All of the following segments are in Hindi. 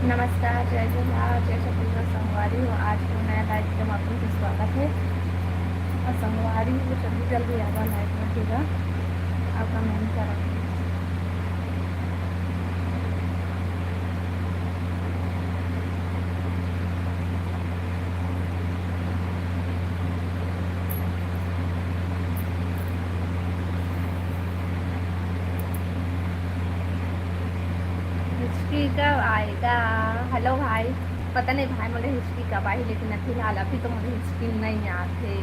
नमस्कार, जय जोहार, जय छत्तीसगढ़ संगवारी हो। आज के नया लाइव में आपको के स्वागत है। और संगवारी वो जल्दी जल्दी आवा लाइव में, ठीक है। आप कमेंट करा। हिस्ट्री कब आएगा? हेलो भाई। पता नहीं भाई मुझे हिस्ट्री कब आई, लेकिन फिलहाल अभी तो मुझे हिस्ट्री नहीं आते।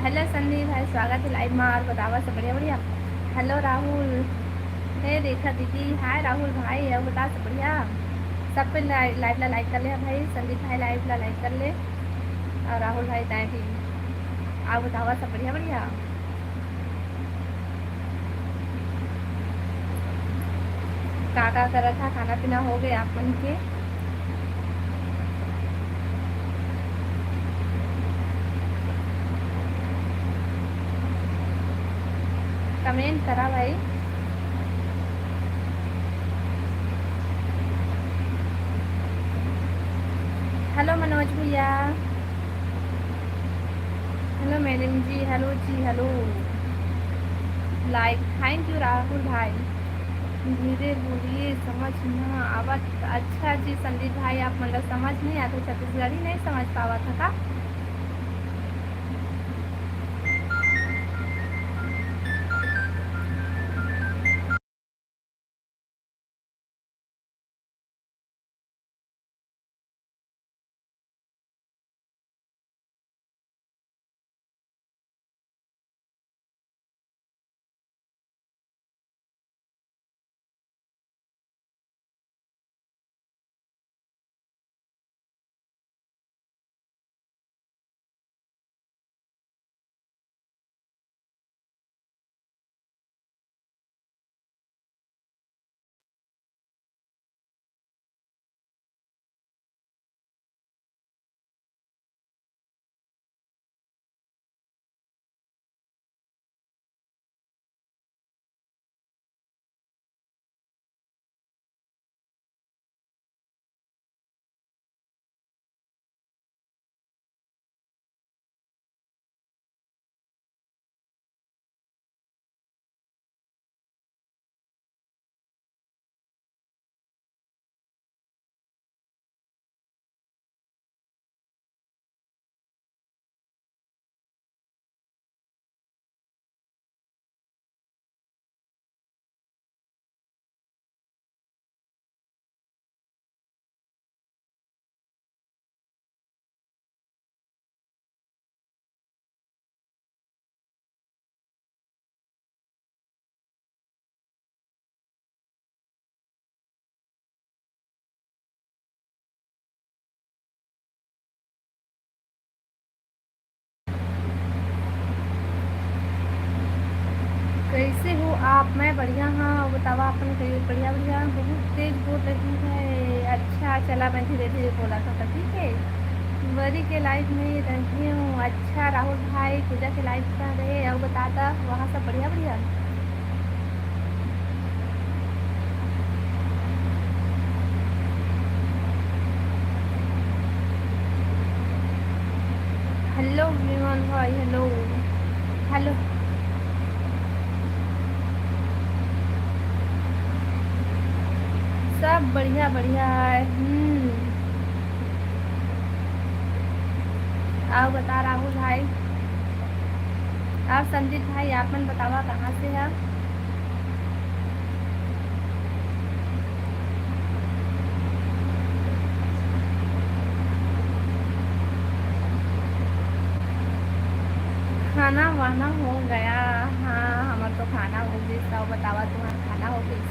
हेलो संदीप भाई, स्वागत है लाइव में। और बतावा सब बढ़िया बढ़िया। हेलो राहुल। हे रेखा दीदी, हाय राहुल भाई, अब बता सब बढ़िया। सब पे लाइव ला लाइक कर ले भाई। संदीप भाई लाइव ला लाइक कर ले। और राहुल भाई ताए भी। आप बतावा सब बढ़िया बढ़िया। का करा था, खाना पीना हो गया आप मन के? कमेंट करा भाई। हेलो मनोज भैया। Hello madam ji, hello ji, hello. Like thank you Rahul भाई। धीरे बोलिए, समझ ना आवत। अच्छा जी संदीप भाई, आप मतलब समझ नहीं आते, छत्तीसगढ़ी नहीं समझ पावा था का? कैसे हो आप? मैं बढ़िया। हाँ बतावा अपन कहिए। बढ़िया बढ़िया। बहुत तेज बोल रही है। अच्छा चला, मैं धीरे धीरे बोला था, ठीक है। वरी के लाइफ में रही हूँ। अच्छा राहुल भाई, पूजा के लाइफ का रहे, अब बताता वहाँ सब बढ़िया बढ़िया। हेलो विमान भाई, हेलो। हेलो। सब बढ़िया बढ़िया है। आओ बता राहुल भाई। आप संदीप भाई, आप मन बतावा कहाँ से है? खाना वाना हो गया। हाँ हमार तो खाना हो गई। सब बतावा तुम्हारा खाना हो गई?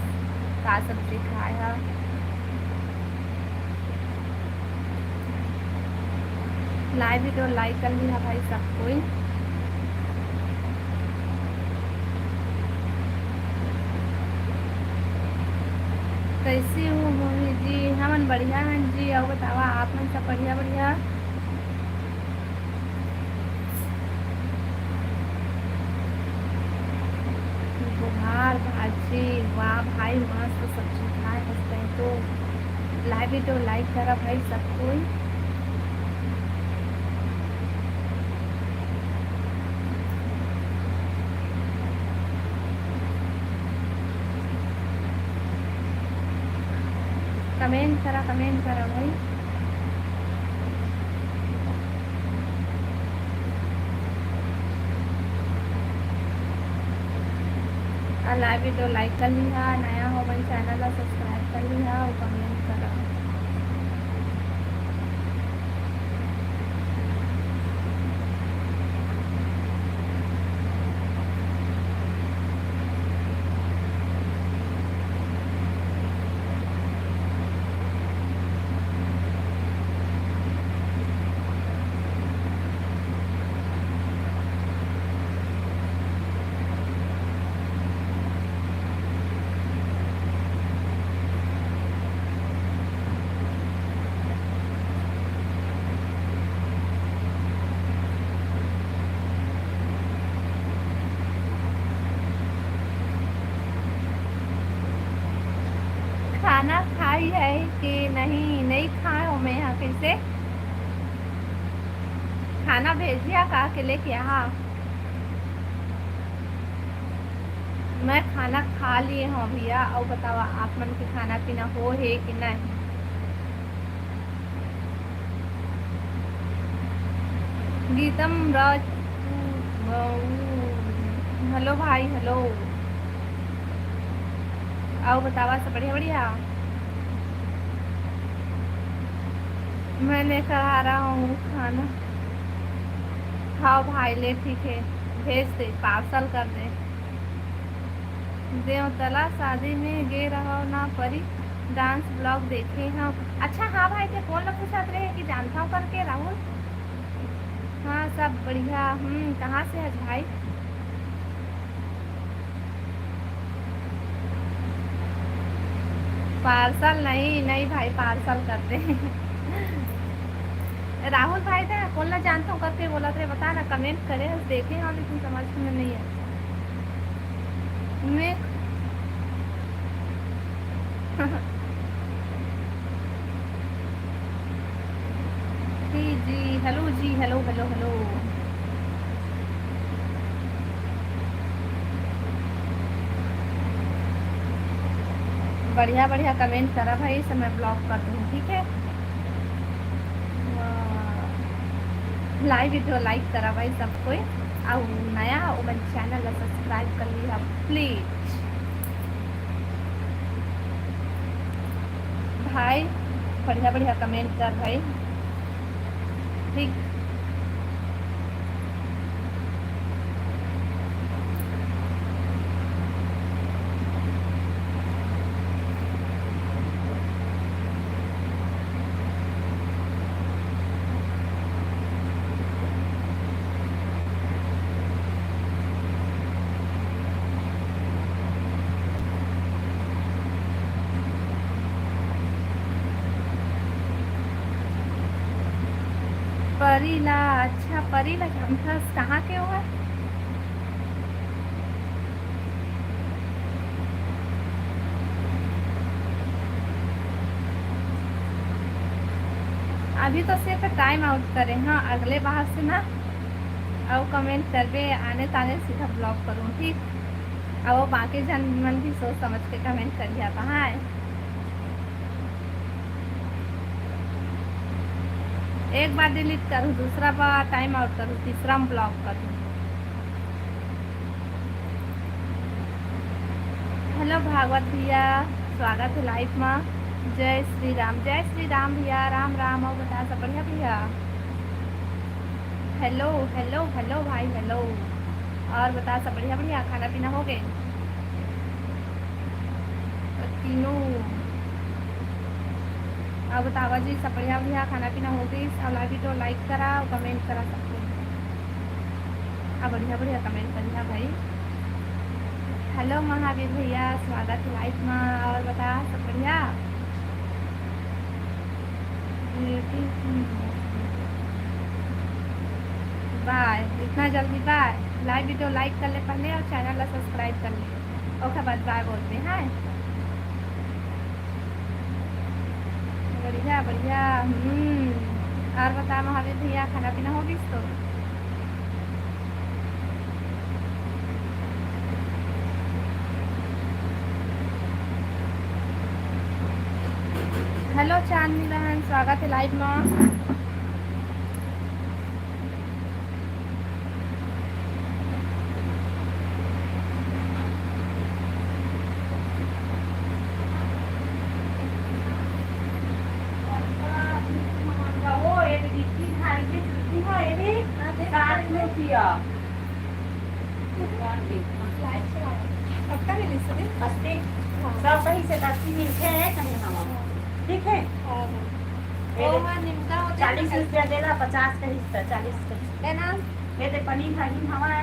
का सब्जी खाए है? लाइव भी तो लाइक कर लिया भाई सब कोई। कैसी हो मोही जी? हमन बढ़िया हैं जी। और बतावा आप मन सब बढ़िया बढ़िया। गुहार भाजी। जी वाह भाई, मस्त सब्जी खाए हंसते हैं तो लाइव वीडियो लाइक करा भाई सब कोई। कमेंट करा भाई। लाइव वीडियो लाइक कर लिया, नया हो भाई चैनल ला सब्सक्राइब कर लिया और कमेंट करा। खाना खाई है कि नहीं? नहीं खाए हो मैं यहाँ फिर से खाना भेजिया का के लेके यहाँ। मैं खाना खा लिए हूँ भैया, और बताओ आप मन के खाना पीना हो है कि नहीं? गीतम राज, हेलो भाई हेलो। आओ बतावा सब बढ़िया बढ़िया। मैंने कहा रहा हूँ खाना खाओ भाई, ले ठीक है भेज दे, पार्सल कर दे। देवतला शादी में गे रहो ना परी, डांस ब्लॉग देखे हम। अच्छा हाँ भाई, थे कौन लोग के साथ रहे कि जानता हूँ करके राहुल? हाँ सब बढ़िया। कहाँ से है भाई? पार्सल नहीं नहीं भाई, पार्सल करते हैं। राहुल भाई थे कौन ला जानता हूँ करके बोला थे, बता ना, कमेंट करे देखे हाँ, लेकिन समझ में नहीं है मैं। जी जी hello ji, hello hello hello. बढ़िया बढ़िया कमेंट करा भाई, इसे मैं ब्लॉक कर दूँ ठीक है। लाइव वीडियो लाइक करा भाई सब कोई, और नया और मेरे चैनल सब्सक्राइब कर लिया प्लीज भाई। बढ़िया बढ़िया कमेंट कर भाई ठीक। परीला, अच्छा परीला कैंपस कहाँ के हुआ? अभी तो सिर्फ टाइम आउट करें, हाँ अगले बार से ना और कमेंट करबे आने ताने सीधा ब्लॉक करूँ ठीक। और वो बाकी जन मन भी सोच समझ के कमेंट करिए कहाँ है। एक बार डिलीट करूँ, दूसरा बार टाइम आउट करूँ, तीसरा ब्लॉक करूँ। हेलो भागवत भैया, स्वागत है लाइव में। जय श्री राम भैया, राम राम। और बता सब बढ़िया भैया? हेलो हेलो हेलो भाई हेलो। और बता सब बढ़िया बढ़िया, खाना पीना हो गए तीनों? और बतावा जी सब बढ़िया बढ़िया, खाना पीना हो गई? और वीडियो लाइक करा और कमेंट करा सबको, अब बढ़िया बढ़िया कमेंट करिए भाई। हेलो महावीर भैया, स्वागत है लाइफ में। और बता सब बढ़िया? बाय, इतना जल्दी बाय? लाइव वीडियो लाइक कर ले पहले और चैनल ला सब्सक्राइब कर ले। ओके बाद बाय बोलते हैं। बढ़िया बढ़िया। और बता महावीर भैया, खाना पीना हो गई तो? हेलो चांदनी बहन, स्वागत है लाइव में। ठीक है। 40 रुपया देला, 50 का हिस्सा, 40 का लेना। ये दे पनीर भाजी हमारा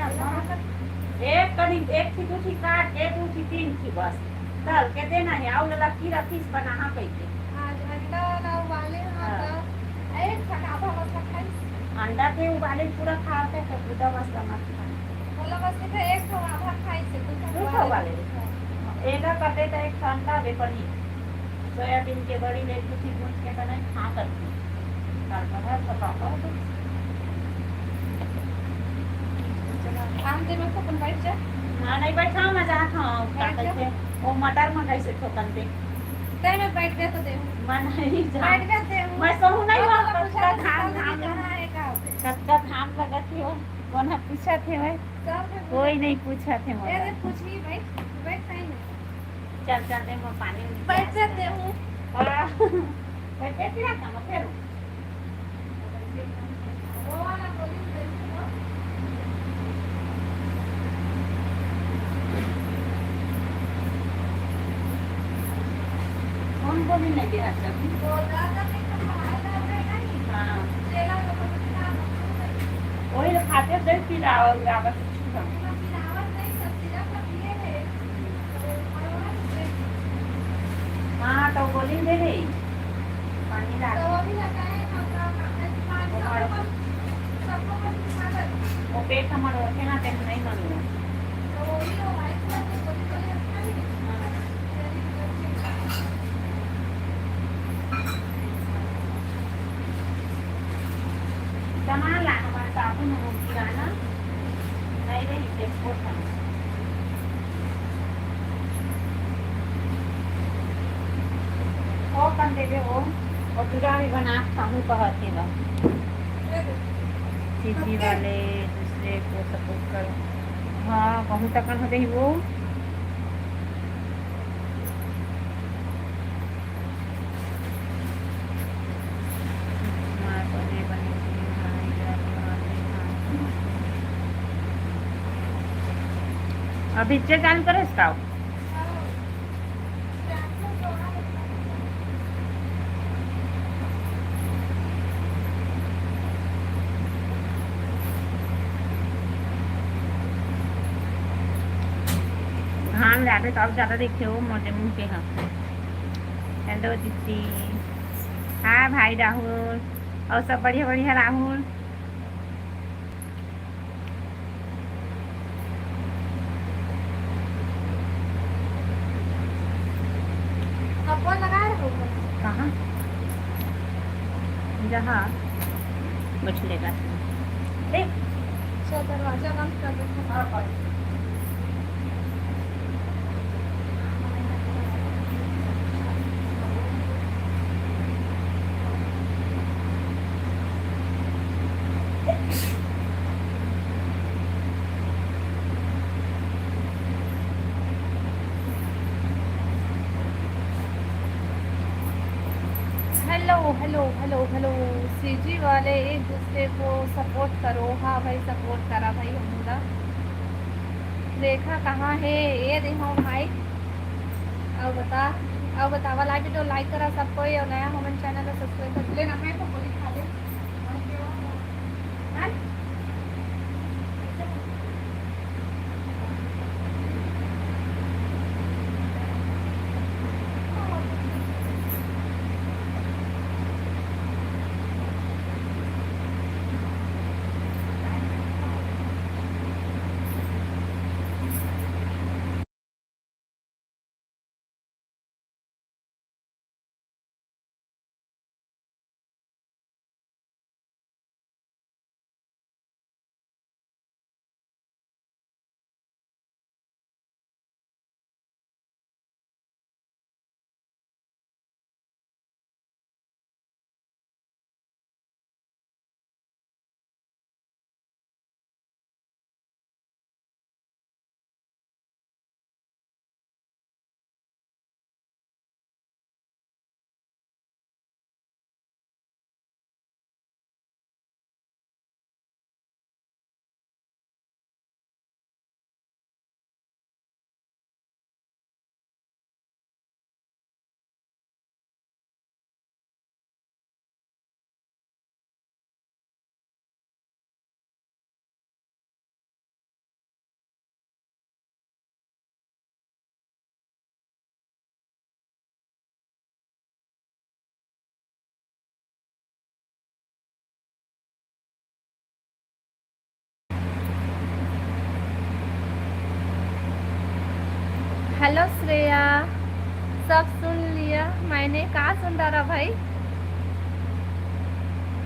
एक करीब एक थी, 2 थी काट, एक 2 थी, 3 थी बस। तल के देना है आउ लला खीरा पीस बना हा कइके। अंडा ना उबाले हां एक फटाफट मत खाई। अंडा के उबाले पूरा खाते तो पूरा मस्त मत खा। बोला बस के एक थोड़ा आधा खाई से दू उबाले एगा कटे तो एक अंडा दे पनीर सोयाबीन के बड़ी ले कुछ भून के बनाई खा करती काल पता पका आम दे में तो बैठ जा। हां नहीं बैठा मजा खाओ काटे वो मटर में कैसे ठोकन दे ते में बैठ गया तो दे मन नहीं जा बैठ गया ते मैं कहूं नहीं हो कच्चा धान धान धान कहां है का कच्चा धान लगत हो कोना पूछा थे मैं कोई नहीं पूछा थे मैं ये पूछी बैठ बैठ नहीं चल चल दे मैं पानी बैठ जाते हूं। बैठ क्या काम फिर वो वाला बोली कौन बोली नहीं दिया सब वो दादा ने कहा नहीं। हां चला तो वही तो खाते दे फिर आओगे आप हाँ तो गोली दे दे पानी डाल वो पेट हमारा रखे ना तेरे नहीं मालूम सामान ला हमारे साबुन हो किराना नहीं रही देखो और कन दे वो और पूरा भी बना खाऊं कहते बा सीधी वाले दूसरे को सपोर्ट करो हाँ बहुत तक होते ही वो अभी चालू करो इसका धान ज़्यादा तो अब ज़्यादा देखते हो मोटे मुँह के हाँ हेलो दीदी हाँ भाई राहुल और सब बढ़िया बढ़िया राहुल कहाँ जहाँ मछलेगा देख दरवाजा बंद कर दो। हेलो हेलो हेलो सीजी वाले एक दूसरे को सपोर्ट करो। हाँ भाई सपोर्ट करा भाई हमारा। रेखा कहाँ है ये देखो भाई अब बतावा लाइक वीडियो लाइक करा सबको और नया हमारे चैनल को सब्सक्राइब कर लेना। मैं तो बोली खा ले हेलो श्रेया, सब सुन लिया मैंने, कहा सुन रहा भाई।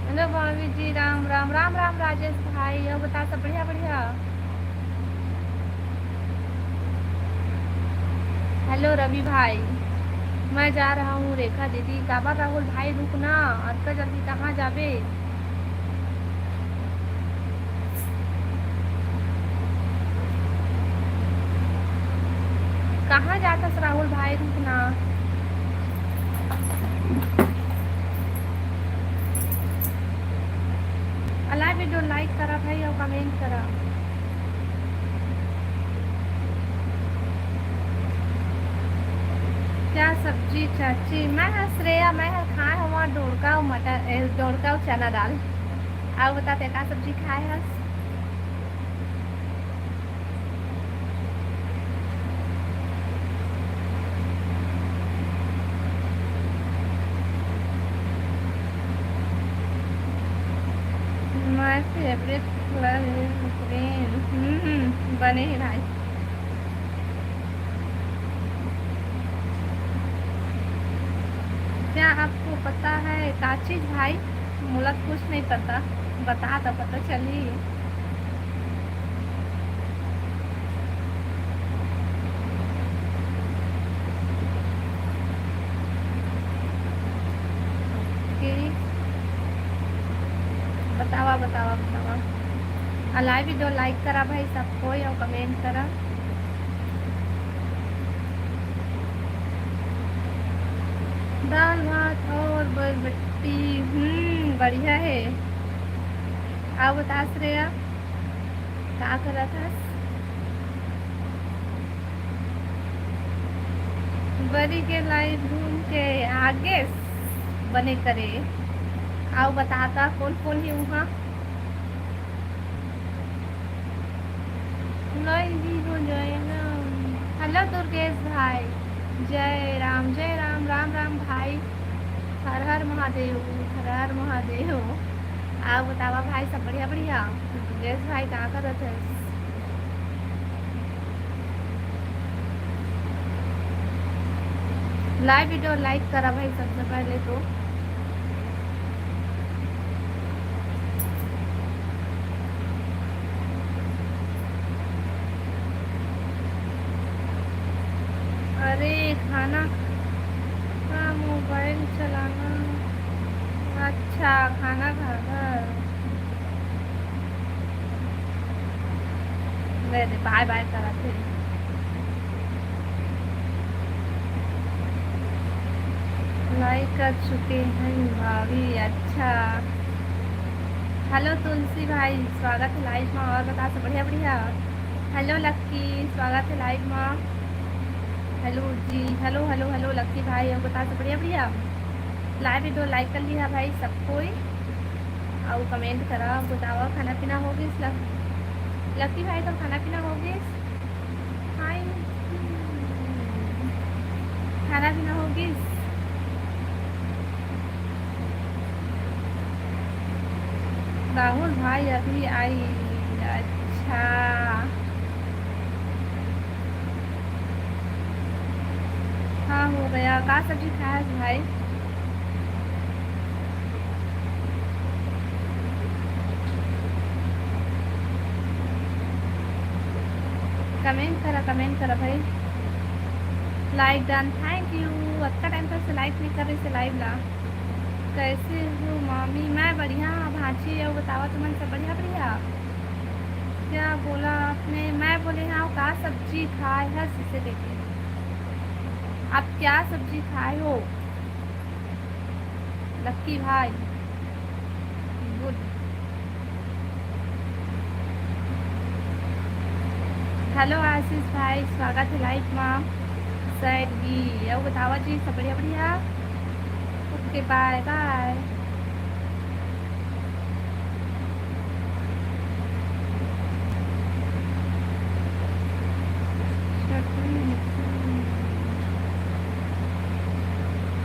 हेलो भाभी जी, राम राम राम राम राजेश भाई, और बता सब बढ़िया बढ़िया। हेलो रवि भाई, मैं जा रहा हूँ रेखा दीदी, काबा राहुल भाई रुकना, अतका जल्दी कहाँ जाबे। कहाँ जाता राहुल भाई रुकना। अलाइव वीडियो लाइक करा भाई और कमेंट करा। क्या सब्जी चाची, मैं है श्रेया, मैं है खाए हमारा डोरका और मटर, डोरका और चना दाल। आप बताते क्या सब्जी खाए है। My favourite colour is green. बने ही भाई। क्या आपको पता है का चीज भाई, मुलक कुछ नहीं पता, बता तो पता चली। बतावा बतावा बतावा। अलाइव वीडियो लाइक करा भाई सबको और कमेंट करा। दाल भात और बरबट्टी, बढ़िया है। आप बता श्रेया क्या कर रहा था। बड़ी के लाइव रूम के आगे बने करे। आओ बताता कौन कौन है वहाँ। नहीं हो जाएगा। हेलो दुर्गेश भाई, जय राम राम राम भाई। हर हर महादेव, हर हर महादेव। आप बतावा भाई सब बढ़िया बढ़िया। दुर्गेश भाई कहाँ कर रहे थे। लाइव वीडियो लाइक करा भाई सबसे पहले तो। अरे खाना का मोबाइल चलाना, अच्छा खाना खा कर। बाय बाय करा थे। लाइक कर चुके हैं भाभी, अच्छा। हेलो तुलसी भाई, स्वागत है लाइव में, और बता सब बढ़िया बढ़िया। हेलो लक्की, स्वागत है लाइव में। Hello ji, hello hello hello लक्की भाई, और बता सब बढ़िया बढ़िया। लाइव वीडियो लाइक कर लिया भाई सबको, और कमेंट करा बतावा खाना पीना हो गई। लक्की भाई तो खाना पीना हो गई। हाय, खाना पीना हो गई। राहुल भाई अभी आई, अच्छा। हाँ हो गया। का सब्जी खाया है भाई। कमेंट करा भाई। Like done, thank you. अच्छा टाइम पर से लाइक नहीं कर रही से लाइव ला। कैसे हो मामी, मैं बढ़िया भांची है, बतावा तुम सब बढ़िया बढ़िया। क्या बोला आपने, मैं बोले हाँ का सब्जी खाए है इसे देखे। आप क्या सब्जी खाए हो लक्की भाई। गुड। हेलो आशीष भाई, स्वागत है लाइव में। सैड भी अब बतावा जी सब बढ़िया बढ़िया। Okay bye bye.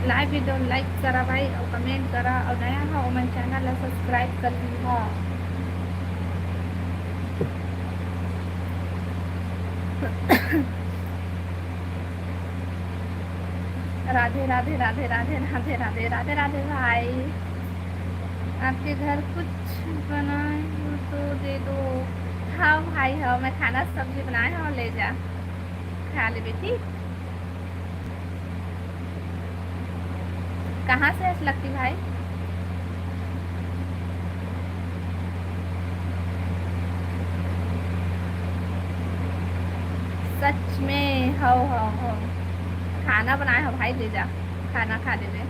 Live video like करा भाई और कमेंट करा, और नया हो मन चैनल सब्सक्राइब कर ली। राधे राधे राधे राधे राधे राधे राधे राधे भाई। आपके घर कुछ बनाए हो तो दे दो। हाँ भाई, हाँ मैं खाना सब्जी बनाए हाँ, ले जा खा ले बेटी। कहाँ से ऐसी लगती भाई? सच में हो। खाना बनाए हो भाई, ले जा खाना खा ले ले।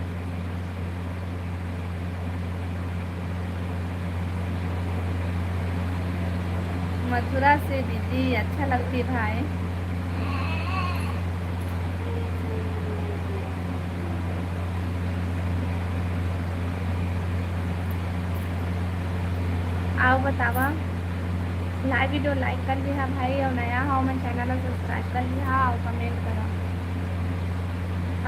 मथुरा से दीदी अच्छा लगती भाई। आओ बतावा। लाइव वीडियो लाइक कर लिया भाई, और नया हो मैं चैनल सब्सक्राइब कर लिया और कमेंट करो।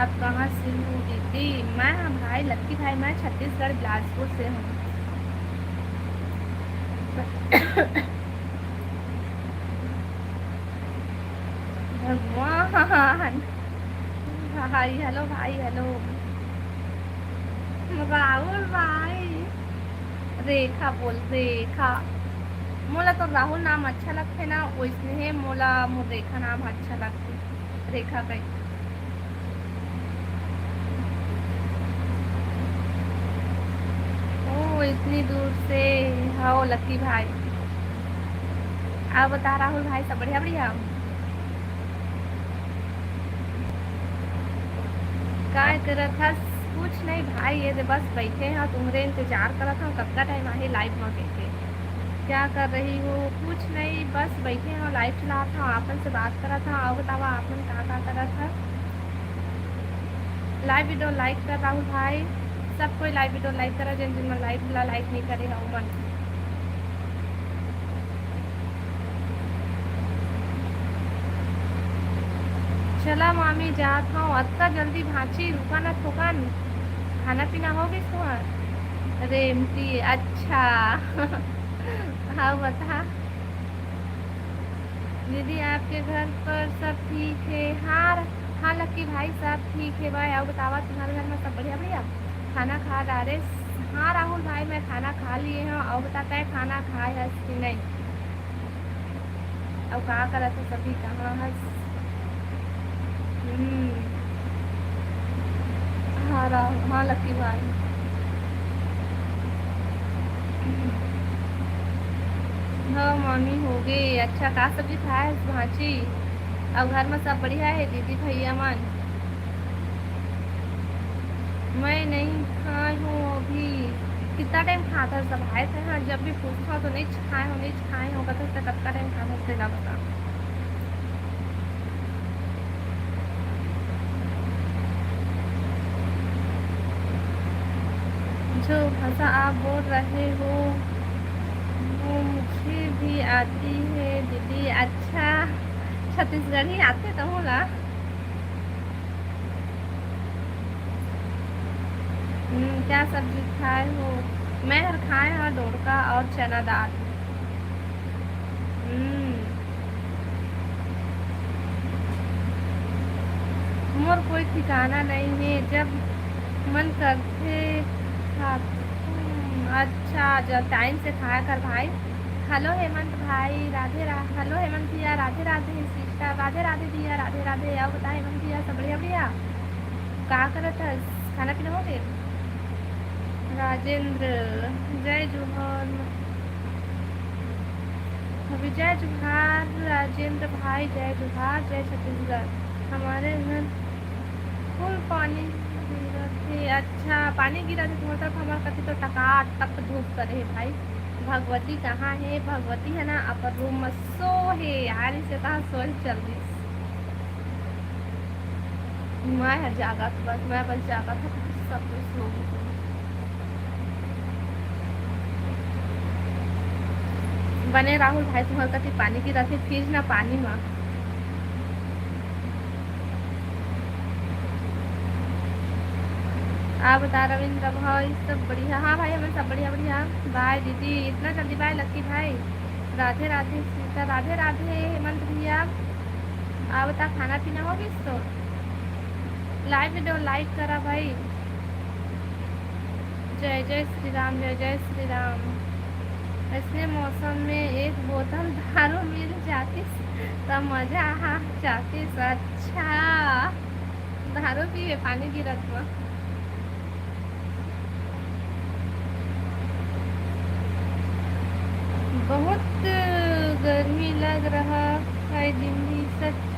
आप कहाँ से हो दीदी? मैं भाई लक्की भाई, मैं छत्तीसगढ़ बिलासपुर से हूँ। भगवान भाई, हेलो भाई, हेलो राहुल भाई। रेखा बोल, रेखा मोला तो राहुल नाम अच्छा लगते ना, वैसे मोला मोर रेखा नाम अच्छा लगते। रेखा कई ओ इतनी दूर से। हाँ लक्की भाई। आप बता राहुल भाई, सब बढ़िया बढ़िया? काय करत था? कुछ नहीं भाई, ये दे बस बैठे हैं, तुम्हारे इंतजार करत था कब का टाइम आहे लाइव में के। क्या कर रही हो? कुछ नहीं, बस बैठे हैं, लाइव चला था, आपन से बात करा था। आओ बतावा आपन का करा था? लाइव वीडियो लाइक कर राहुल भाई, सब कोई लाइव वीडियो लाइक करा, जिन जिन लाइव लाइक नहीं करे हो मन। चला मामी जात हूँ, अत्ता जल्दी भाची, रुका ना थोकन। खाना पीना हो गई तुम्हार? रेमती अच्छा। हाँ बता दीदी, आपके घर पर सब ठीक है? हाँ हाँ लक्की भाई, सब ठीक है भाई। आओ बतावा तुम्हारे घर में सब बढ़िया बढ़िया? खाना खा डाले? हाँ राहुल भाई, मैं खाना खा लिए हैं। और बताता है खाना खाए है कि नहीं? अब कहा करा तो सभी कहाँ है? हाँ हाँ लक्की भाई। हाँ मम्मी हो गई। अच्छा का सब्जी खाया है भाजी? अब घर में सब बढ़िया है दीदी भैया मन? मैं नहीं खाई हूँ अभी। कितना टाइम खाता है? सब आए थे हाँ, जब भी पूछा तो नहीं खाए हो, नहीं खाए हो, कहते कितना टाइम खाता है ना बता। जो भाषा आप बोल रहे हो वो मुझे भी आती है दीदी। अच्छा छत्तीसगढ़ी आते तो होला। क्या सब्जी खाए हो? मैं हर खाए हाँ डोरका और चना दाल। मोर कोई ठिकाना नहीं है, जब मन करते अच्छा जब टाइम से खाया कर भाई। हेलो हेमंत भाई, हेलो हेमंत भैया, राधे राधे सिस्टर, राधे राधे भैया, राधे राधे। आओ बता हेमंत भैया, सब बढ़िया बढ़िया? का करत है? खाना पीना हो गया? राजेंद्र जय जोहर, विजय जोहार, राजेंद्र भाई जय जोहार, जय छत्तीसगढ़। हमारे घर फुल पानी गिरा थे। अच्छा पानी गिरा थे तुम्हारे तरफ? हमारे कति तो टका टक धूप करे है भाई। भगवती कहाँ है? भगवती है ना अपर रूम में सो है यार, इसे कहा सोल चल रही। मैं हर जागा था, बस मैं बस जागा था, सब कुछ सो गई। बने राहुल भाई तुम्हारे कति पानी गिरा थे, फ्रिज ना पानी में। आप बता रविंद्र भाई, सब बढ़िया? हाँ भाई हमें सब बढ़िया बढ़िया। बाय दीदी, इतना जल्दी बाय लक्की भाई। राधे राधे सीता, राधे राधे हेमंत भैया। आप बता खाना पीना हो गया तो? लाइव वीडियो लाइक करा भाई। जय जय श्री राम, जय जय श्री राम। ऐसे मौसम में एक बोतल दारू मिल जाती तो मजा आ जाती। अच्छा, दारू पिए पानी गिरत हुआ। बहुत गर्मी लग रहा है दिल्ली सच।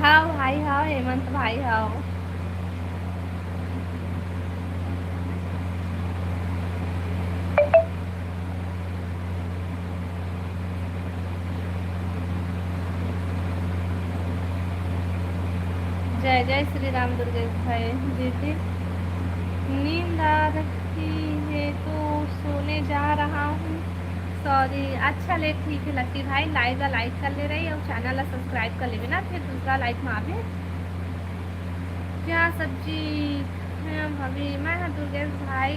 हाँ भाई, हाँ हेमंत भाई, हाँ। जय जय श्री राम दुर्गेश भाई। दीदी नींद आ रही है तो सोने जा रहा हूँ। सॉरी। अच्छा ले ठीक है लक्की भाई, लाइव लाइक कर ले रही और चैनल सब्सक्राइब कर ले ना, फिर दूसरा लाइक में आवे। क्या सब्जी है भाभी? मैं हाँ दुर्गेश भाई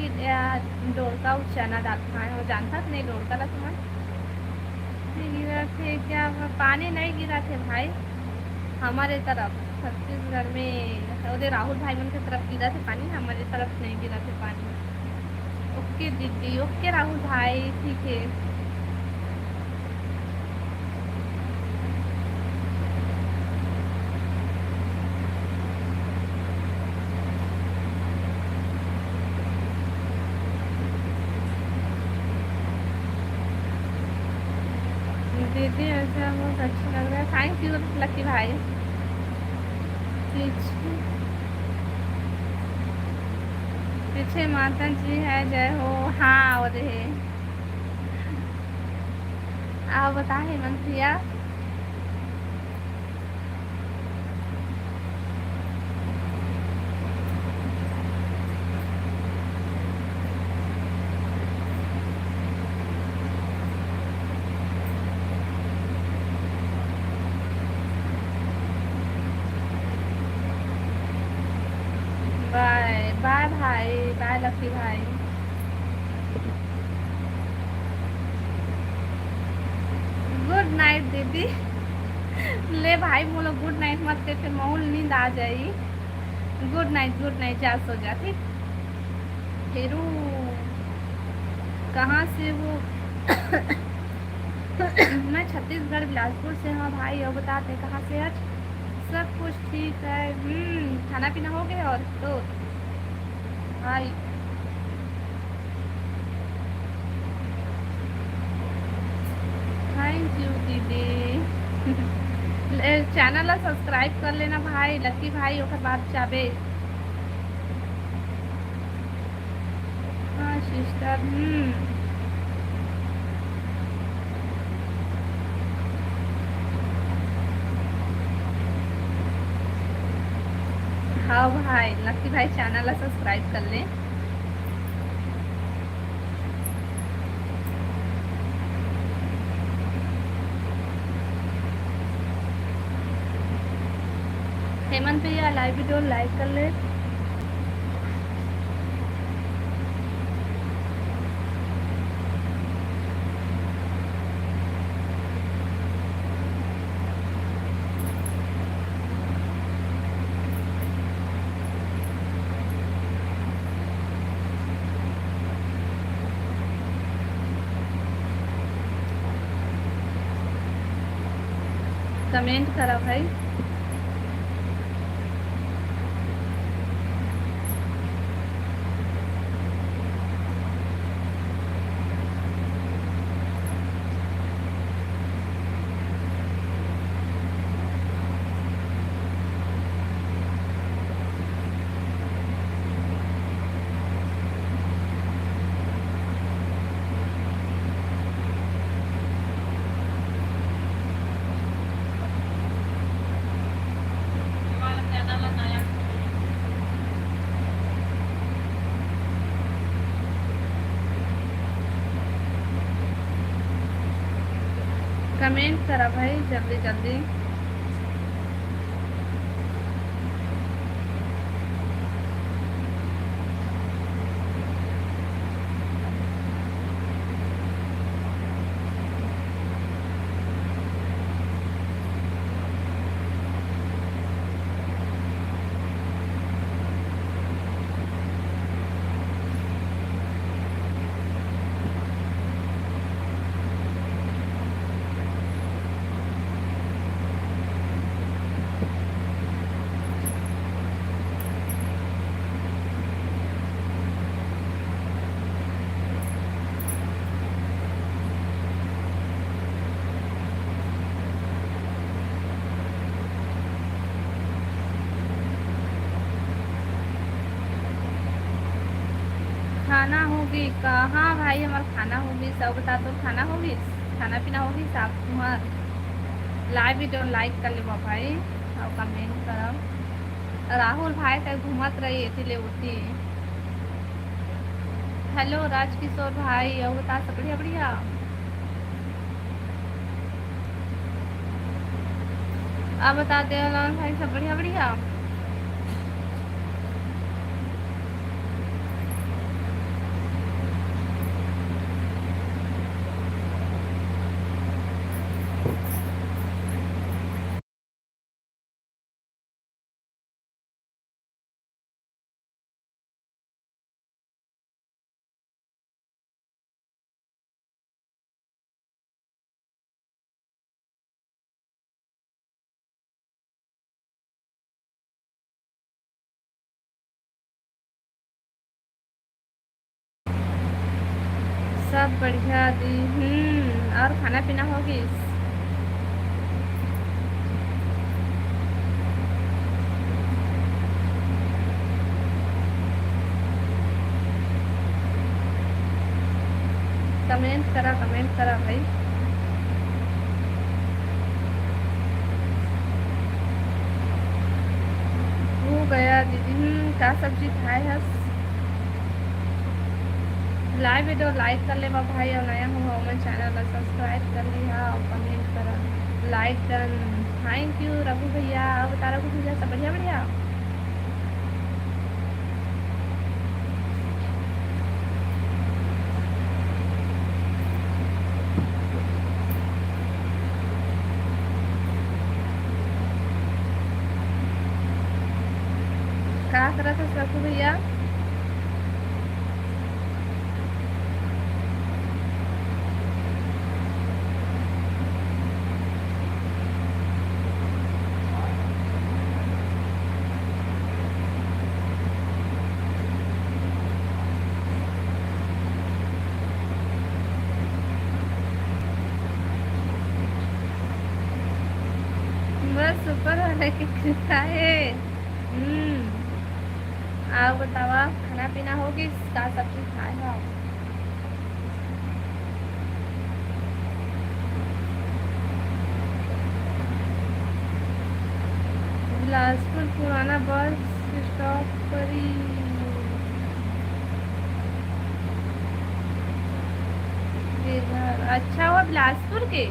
डोरका चना दाल खाए हो, जानता था नहीं डोरका ला तुम्हें। नहीं गिरा थे क्या? पानी नहीं गिरा थे भाई हमारे तरफ। छत्तीसगढ़ में उधर राहुल भाई मन की तरफ गिरा थे पानी, हमारे तरफ नहीं गिरा थे पानी। ओके दीदी, ओके राहुल भाई, ठीक है। दीदी ऐसा बहुत अच्छा लग रहा है, थैंक यू लक्की भाई। पीछे पीछे माता जी है, जय हो। हाँ और है। आप बताए हेमंत भैया। बाय बाय भाई, बाय लक्की भाई। गुड नाइट दीदी। ले भाई बोलो गुड नाइट मत के, फिर माहौल नींद आ जाएगी। गुड नाइट, गुड नाइट, जा सो जा ठीक। फिर कहाँ से हो? मैं छत्तीसगढ़ बिलासपुर से हूँ भाई। और बताते कहाँ से आज? सब कुछ ठीक है। खाना पीना हो गया और तो भाई। थैंक यू दीदी। चैनल सब्सक्राइब कर लेना भाई लक्की भाई, ओकर बाद चाबे। हाँ सिस्टर। हाँ भाई लक्की भाई चैनल सब्सक्राइब कर ले। हेमंत भैया लाइव वीडियो लाइक कर ले। कमेंट करा भाई। कमेंट करा भाई जल्दी जल्दी। खाना होगी कहाँ भाई, हमारा खाना होगी सब बता दो, खाना होगी, खाना पीना होगी सब तुम्हार। लाइव वीडियो लाइक कर लेबा भाई और कमेंट करब। राहुल भाई तक घूमत रही थी ले उठी। हेलो राजकिशोर भाई और बता सब बढ़िया बढ़िया। अब बता दे भाई सब बढ़िया बढ़िया। सब बढ़िया दी। और खाना पीना होगी। कमेंट करा भाई। हो गया दीदी। क्या सब्जी खाए है। लाइव वीडियो लाइक कर ले भाई और नया हो हमारे चैनल सब्सक्राइब कर लिया और कमेंट करा like done. Thank you Raghu भैया। और बता रघु भैया सब बढ़िया बढ़िया। क्या करा था रघु भैया। बस ऊपर वाले की कृपा है। आप बतावा खाना पीना होगी क्या सब्जी खाए हो। बिलासपुर पुराना बस स्टॉप करी। अच्छा हुआ बिलासपुर के।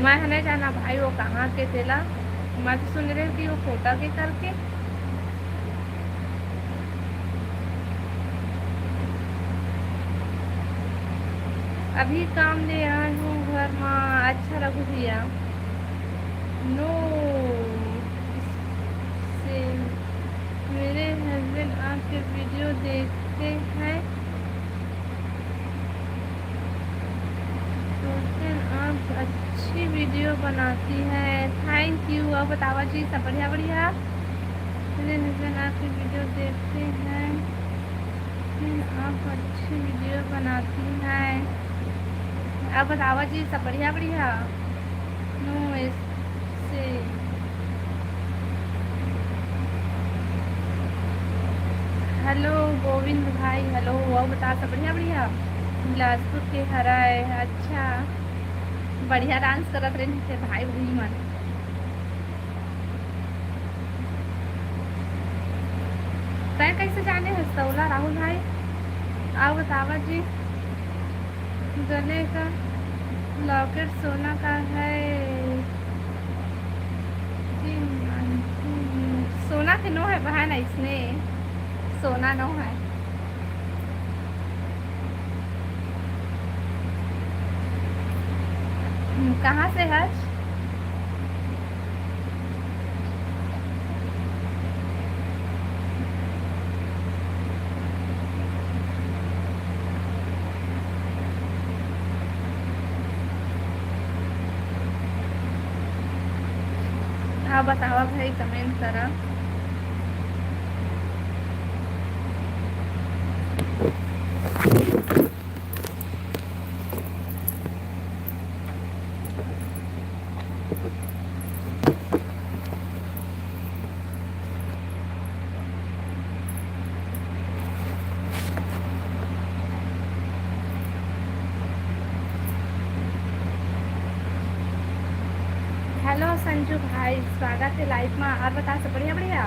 मैं नहीं जाना भाई वो कहाँ के थे ला। मैं तो सुन रही थी वो फोटा के करके। अभी काम ले आई हूँ घर में। अच्छा रघु भैया। नो से मेरे हस्बैंड आपके वीडियो देखते हैं सोचते आप अच्छी वीडियो बनाती है। Thank you. और बतावा जी सब बढ़िया बढ़िया। मेरे हस्बैंड आपकी वीडियो देखते हैं आप अच्छी वीडियो बनाती हैं। अब बतावा जी सब बढ़िया बढ़िया। नो ऐसे हेलो गोविंद भाई हेलो। वो बता सब बढ़िया बढ़िया। बिलासपुर के हरा है। अच्छा बढ़िया डांस करत रहे थे भाई वही मन। तय कैसे जाने हस्तौला राहुल भाई। आओ बतावा जी। गले का लॉकेट सोना का है। सोना के नो है बहन इसमें सोना नो है। कहाँ से है। हाँ बतावा भाई कमेंट करा। हेलो संजू भाई, स्वागत है लाइव में। और बता सब बढ़िया बढ़िया।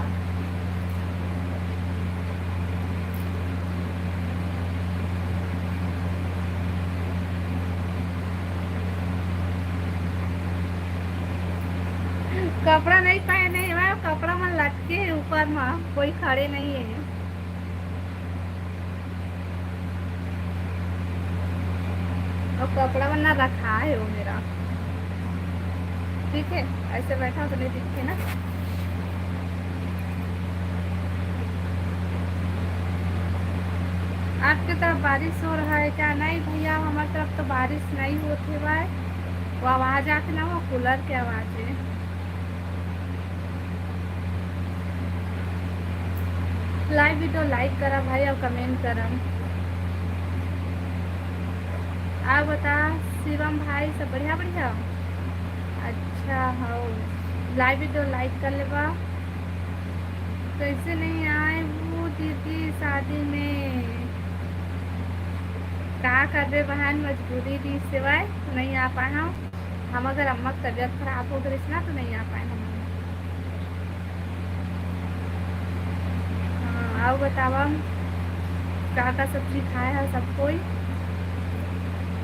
कपड़ा नहीं पहने हुआ, कपड़ा में लटके है ऊपर में, कोई खड़े नहीं है। और कपड़ा वरना रखा है वो मेरा। ठीक है, ऐसे बैठा तो नहीं दिखे ना। आपकी तरफ बारिश हो रहा है क्या? नहीं भैया, हमारी तरफ तो बारिश नहीं होती है। वो आवाज आती ना, वो कूलर की आवाज है। लाइव वीडियो लाइक करा भाई और कमेंट करा। आप बता शिवम भाई सब बढ़िया बढ़िया। अच्छा हो, लाइव वीडियो लाइक कर लेबा। कैसे नहीं आए वो दीदी शादी में? का कर दे बहन, मजबूरी थी सिवाय तो नहीं आ पाए हम अगर अम्मा की तबीयत खराब हो गई ना तो नहीं आ पाए हम। हाँ, आओ बतावा का सब्जी खाए है सब कोई?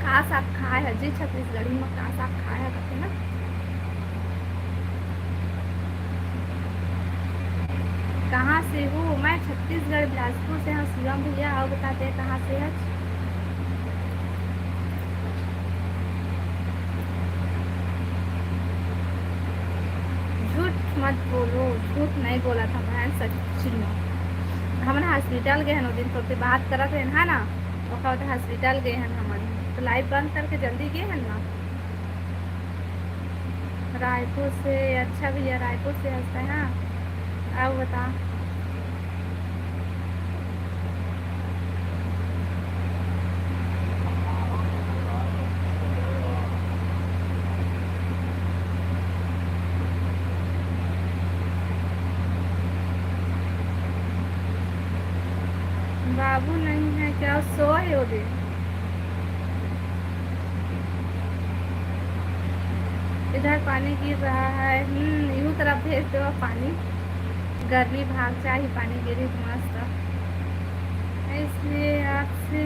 का साग खाए है जी? छत्तीसगढ़ी में का साग खाए है कहते ना। कहाँ से हो? मैं छत्तीसगढ़ बिलासपुर से हूँ शिवम भैया। आओ बताते कहाँ से है। झूठ मत बोलो, झूठ नहीं बोला था बहन, सच्ची में। हम हॉस्पिटल गए हैं दिन तो बात करत है ना। और हॉस्पिटल गए हैं हम तो लाइव बंद करके जल्दी गए हैं ना। रायपुर से? अच्छा भैया रायपुर से हंसता है। हाँ आओ बता। बाबू नहीं है क्या? सोए हो दे। इधर पानी गिर रहा है। यूं तरफ भेज दो पानी। गर्मी भाग चाहिए, पानी गिरी तो मस्त। इसलिए आपसे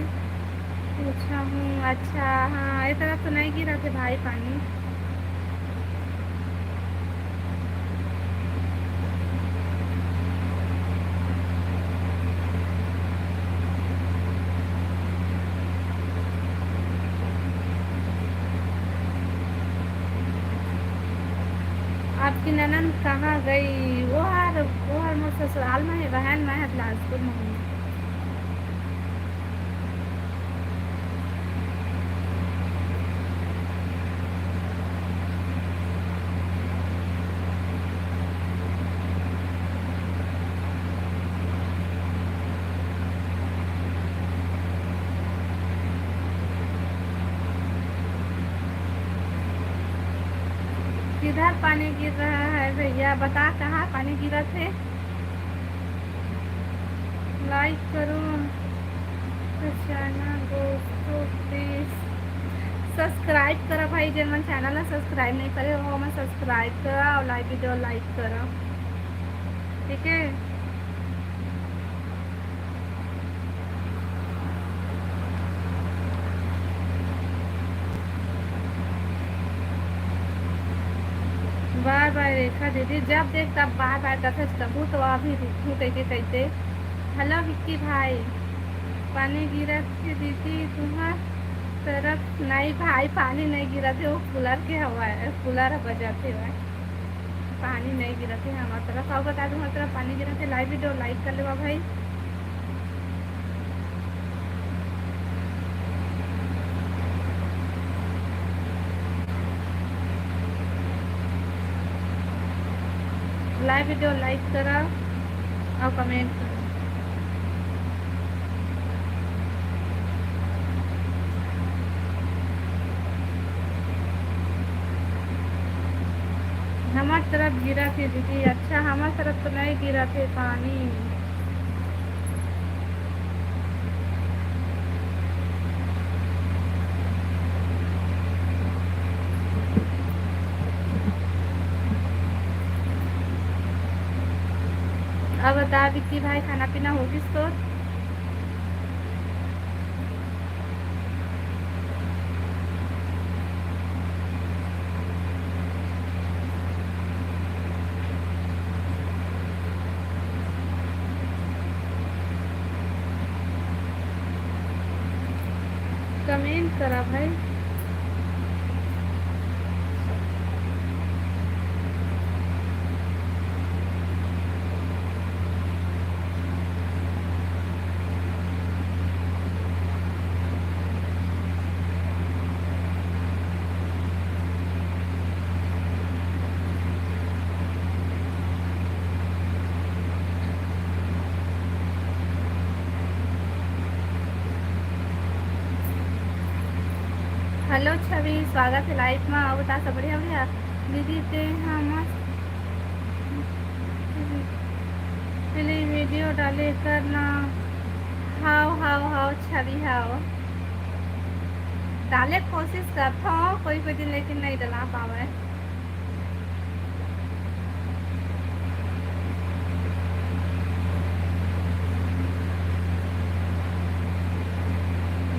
पूछा हूँ। अच्छा हाँ, इस तरफ तो नहीं गिरा थे भाई पानी। आपकी ननद कहाँ गई? वो हर मोर ससुराल में है बहन, मैं बिलासपुर में हूँ। किधर पानी गिर रहा है भैया? बता कहाँ पानी गिरा थे। लाइक करो चैनल दोस्तों, प्लीज सब्सक्राइब करा भाई। जिन मन चैनल है सब्सक्राइब नहीं करे वो मैं सब्सक्राइब करा और लाइक वीडियो लाइक करा। ठीक है, बार बार रेखा दीदी जब देख तब बार बार कथे कहूँ तो अभी रुकूँ कहते कहते। हेलो विक्की भाई, पानी गिरा थे दीदी तुम्हार तरफ? नहीं भाई, पानी नहीं गिरा थे, वो कूलर के हवा है, कूलर बजा थे भाई। पानी नहीं गिरा थे हमारी तरफ। और बता दूँ हमारी तरफ पानी गिरा थे। लाइव वीडियो लाइक कर लेवा भाई। लाइव वीडियो लाइक करा और कमेंट करा। हमारी तरफ गिरा थे दीदी। अच्छा, हमारी तरफ तो नहीं गिरा थे पानी। अब बता विक्की भाई, खाना पीना होगी तो? कमेंट करा भाई। हेलो छवि, स्वागत है लाइव में। आओ बता सब बढ़िया बढ़िया दीदी ते हाँ मस्त पहले वीडियो डाले करना। हाओ हाओ हाओ छवि हाओ, डाले कोशिश करता हूँ कोई कोई दिन, लेकिन नहीं डला पावे।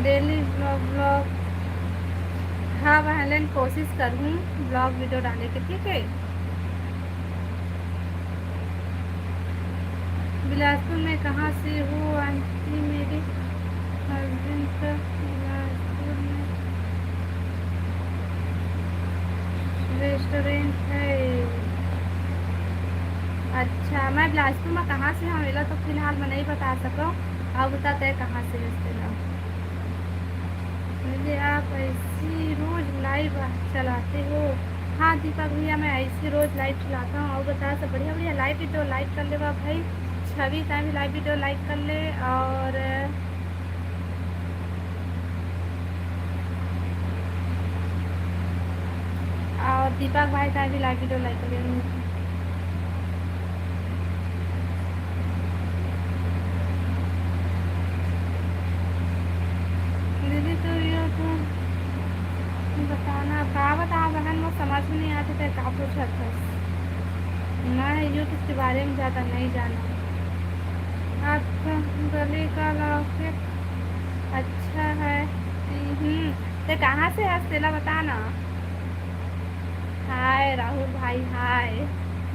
डेली ब्लॉग हाँ बहन, कोशिश करूँ ब्लॉग वीडियो डालने की, ठीक है। बिलासपुर में कहाँ से हो आंटी? मेरे हस्बैंड का बिलासपुर में रेस्टोरेंट है। अच्छा, मैं बिलासपुर में कहाँ से हूँ तो फिलहाल मैं नहीं बता सकूँ। आप बताते हैं कहाँ से रिश्तेदार। मुझे आप ऐसी रोज लाइव चलाते हो? हाँ दीपक भैया, मैं ऐसी रोज लाइव चलाता हूँ। और बता सब बढ़िया बढ़िया। लाइव वीडियो लाइक कर ले भाई, छवि का भी लाइव वीडियो लाइक कर ले, और दीपक भाई का भी लाइव वीडियो लाइक कर ले। दीदी तो ये तो बताना का बता बहन, वो समझ में नहीं आते थे का पूछा था। मैं यूट्यूब के बारे में ज़्यादा नहीं जाना। आपका गले का लॉकेट अच्छा है। तो कहाँ से है सेला बताना। हाय राहुल भाई, हाय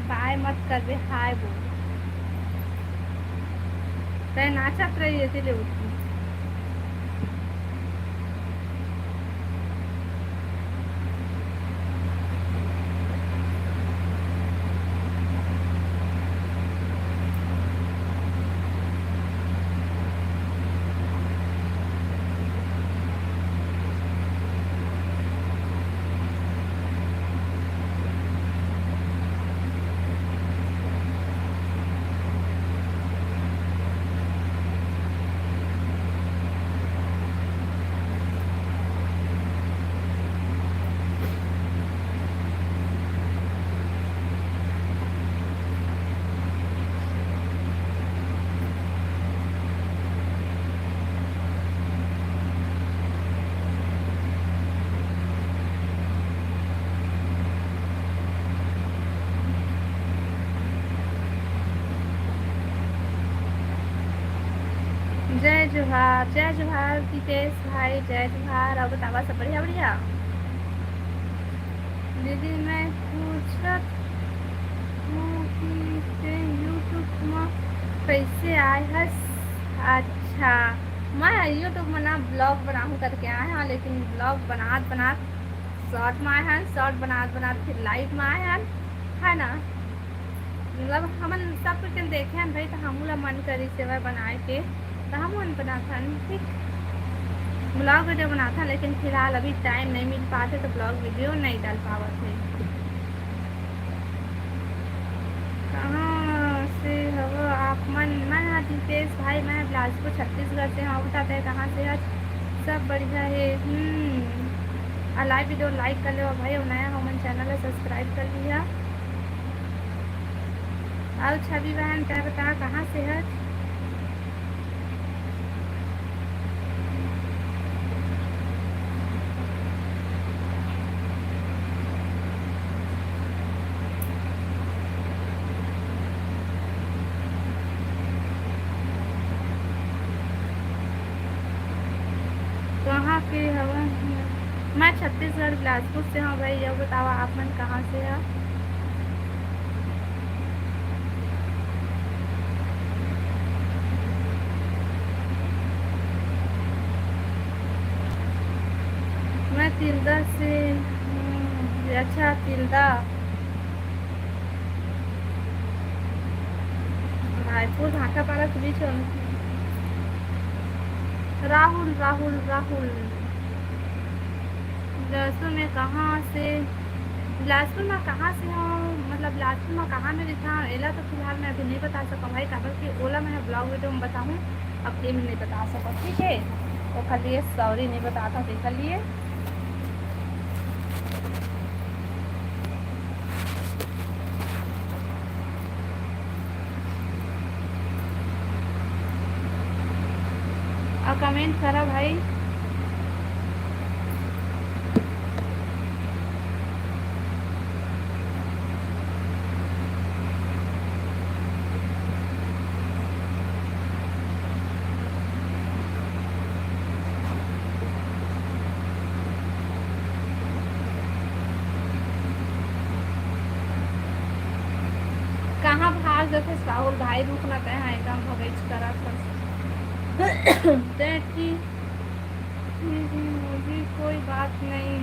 बाय मत कर बे, हाय बोल। तो नाचत रही है इसलिए उठी। जय जोहार, जय जोहार दीपेश भाई, जय जोहार। अब बतावा सब बढ़िया बढ़िया। दीदी मैं पूछत हूँ कि यूट्यूब में कैसे आए हस? अच्छा, मैं यूट्यूब में ना ब्लॉग बनाऊँ करके आए हैं, लेकिन ब्लॉग बनात बनात शॉर्ट में आए हैं, शॉर्ट बनात बनात फिर लाइव में आए हैं, है ना। मतलब हमन सब कुछ देखे हैं भाई, तो हमला मन करी सेवा बनाए के, तो हम मन बना था ठीक ब्लॉग वीडियो बना था, लेकिन फिलहाल अभी टाइम नहीं मिल पाते तो ब्लॉग वीडियो नहीं डाल पावा थे। कहाँ से हो आप? मैं दीपेश भाई, मैं बिलासपुर छत्तीसगढ़ से हूँ। बताते हैं कहाँ से आज? सब बढ़िया है। लाइव वीडियो लाइक कर लो भाई, और नया हमन चैनल है सब्सक्राइब कर लिया। और छवि बहन क्या बता कहाँ से है? की हवा। मैं छत्तीसगढ़ बिलासपुर से हूँ भाई। ये बताओ आप मन कहाँ से है? मैं तिल्दा से अच्छा तिल्दा रायपुर भाटापारा के बीच में। राहुल राहुल राहुल बिलासपुर में कहाँ से? बिलासपुर में कहाँ से हो? मतलब बिलासपुर में कहाँ में दिखा एला तो फिलहाल मैं अभी नहीं बता सकूँ भाई, काबर कि ओला मैं ब्लॉग वीडियो में बताऊँ। अब ये मैं नहीं बता सकूँ, ठीक है? वो खाली ये सॉरी नहीं बताता देखा लिए। और कमेंट करा भाई। कहाँ भाग जाते राहुल भाई? रुकना तय है एकदम भगैच करा कि मुझे कोई बात नहीं।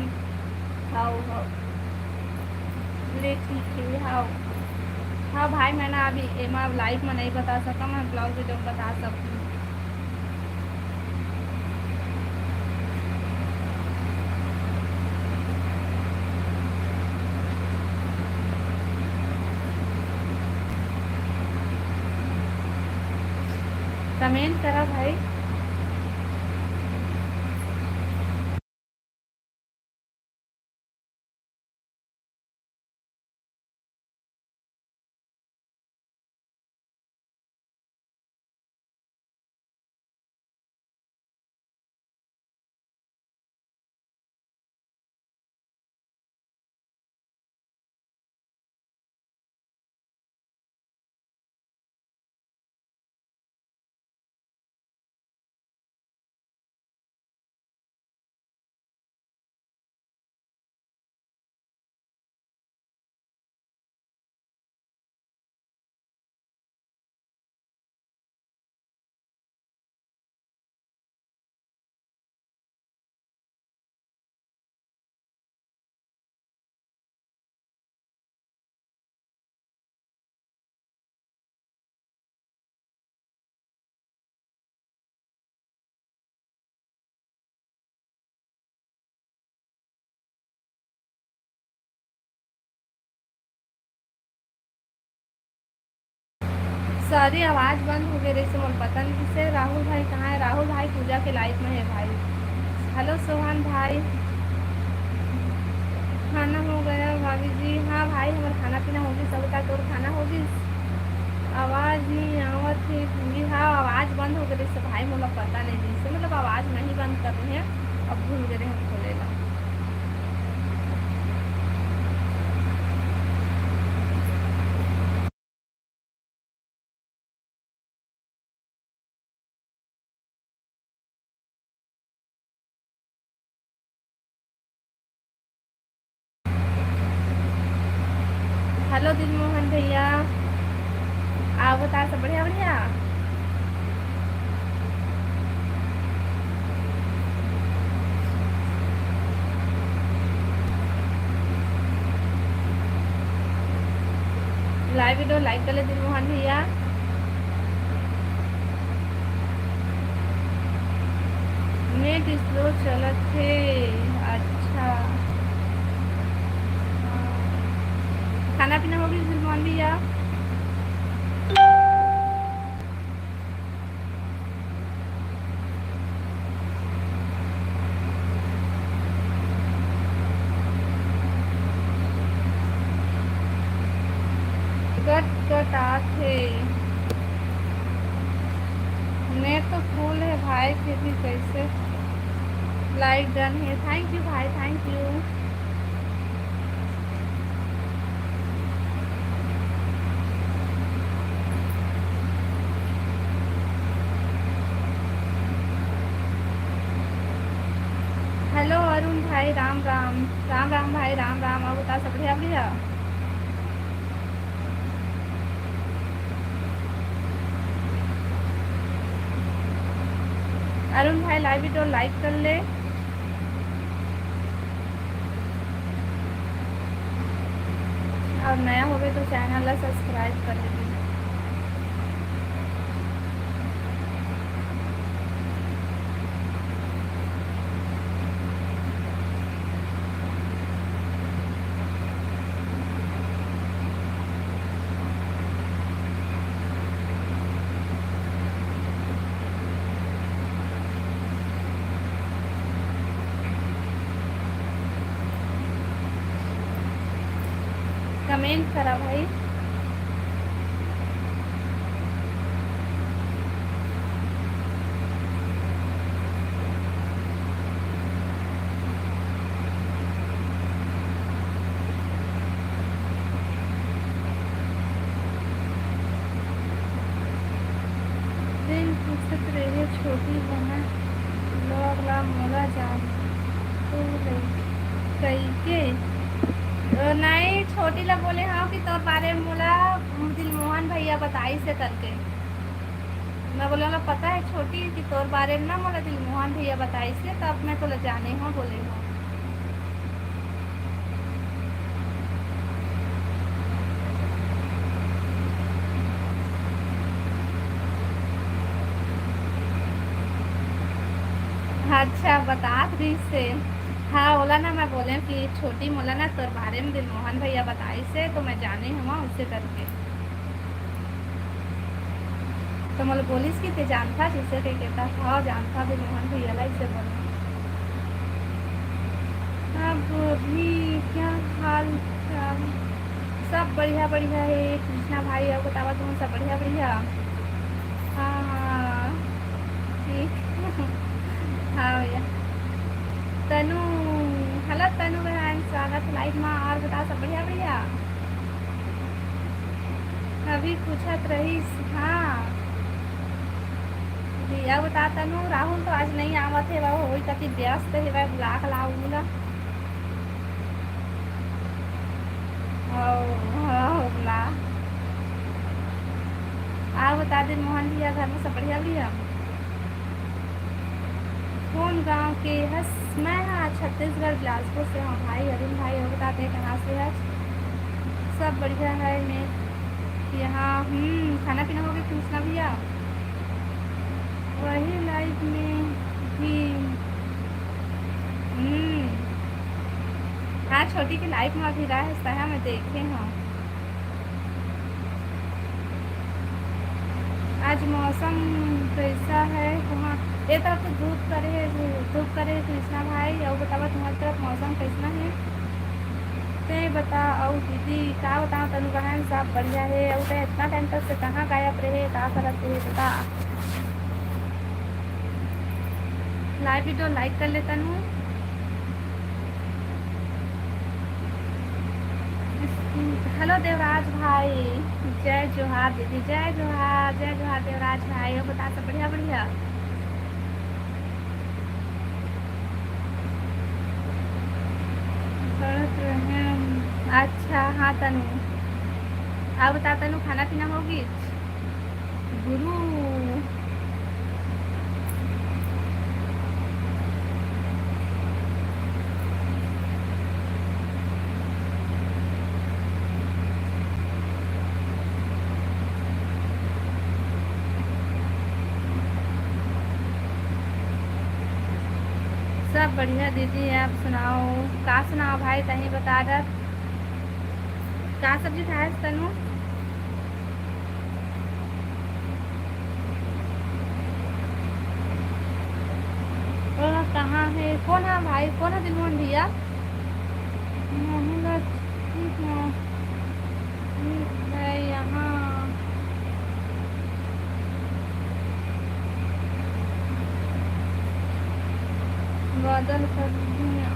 हाउ हाउ ले ठीक है हाउ। हाँ भाई मैं ना अभी एमा लाइव में नहीं बता सका, मैं ब्लॉग वीडियो में बता सकती हूँ। कमेंट करा भाई। सारी आवाज़ बंद हो गई रही से मोल पता नहीं किसे। राहुल भाई कहाँ है? राहुल भाई पूजा के लाइफ में है भाई। हेलो सोहान भाई। खाना हो गया भाभी जी? हाँ भाई हमारा खाना पीना होगी सब का तो खाना होगी। आवाज़ नहीं आवत है पूरी। हाँ आवाज़ बंद हो गई से भाई मोला पता नहीं दी से, मतलब आवाज़ नहीं बंद कर रही है, अब भूल गए हम खोलेला। हेलो दिलमोहन भैया, आप बता सब बढ़िया बढ़िया। लाइव वीडियो लाइक कर ले दिलमोहन भैया। नेट स्लो चलत थे। अच्छा खाना पीना हो गई दिलमोहन भैया? कट कट आथे। नेट तो फुल है भाई फिर भी कैसे? लाइक डन है, थैंक यू भाई थैंक यू। अरुण भाई राम राम। राम राम भाई राम राम। और बता सब बढ़िया बढ़िया। अरुण भाई लाइव वीडियो लाइक कर ले। और नया हो गए तो चैनल ला सब्सक्राइब कर ले। कमेंट करा भाई। दिन फुर्सत रहे छोटी बना लोग ला मोला जान तो कई के नहीं छोटी ला बोले हाँ कि तोर बारे में मोला दिलमोहन भैया बताई से करके। मैं बोले ना पता है छोटी कि तोर बारे में ना मोला दिलमोहन भैया बताई से तब मैं तो जाने हाँ बोले हाँ। अच्छा बता रही से हाँ बोला ना मैं बोले कि छोटी मोला ना तोर बारे में दिलमोहन भैया बताई से तो मैं जाने हुआ उससे करके। तो मतलब बोलिस कि ते जानता जिससे ते कहता हाँ जानता दिलमोहन भैया ला इससे बोला। अब भी क्या हाल चाल सब बढ़िया बढ़िया है कृष्णा भाई। अब बतावा तुम सब बढ़िया बढ़िया। हाँ हाँ ठीक हाँ भैया। तनु हेलो तनु बहन स्वागत लाइव में। और बता सब बढ़िया बढ़िया। अभी पूछत रहीस हाँ भैया बता तनु राहुल तो आज नहीं आवत है वह वही कति व्यस्त है वह बुला के लाऊला। बुला आ बता दिन मोहन भैया घर में सब बढ़िया भैया। कौन गांव के हस मैं हाँ छत्तीसगढ़ बिलासपुर से हूँ भाई। अरुण भाई हो बताते हैं कहाँ से है। सब बढ़िया है मैं यहाँ खाना पीना हो गया पूछना भैया। वही लाइफ में भी हाँ छोटी की लाइफ में अभी रहा है मैं देखे हाँ। आज मौसम कैसा है वहाँ ये तरफ तो धूप करे कृष्णा भाई। और बतावा तुम्हारी तरफ मौसम कैसा है ते बता। और दीदी क्या बताओ तनु बहन सब बढ़िया है। और ते इतना टाइम तक से कहाँ गायब रहे क्या करते है बता। लाइव वीडियो लाइक कर ले तनु। हेलो देवराज भाई जय जोहार दीदी जय जोहार देवराज भाई। और बता सब बढ़िया बढ़िया। अच्छा हाँ तनु अब बता तनु खाना पीना होगी गुरु। सब बढ़िया दीदी आप सुनाओ का सुनाओ भाई तही बता रहा का सब्जी खाए तनु। कहाँ है कौन है भाई कौन है दिलमोहन भैया। ठीक है यहाँ बादल कर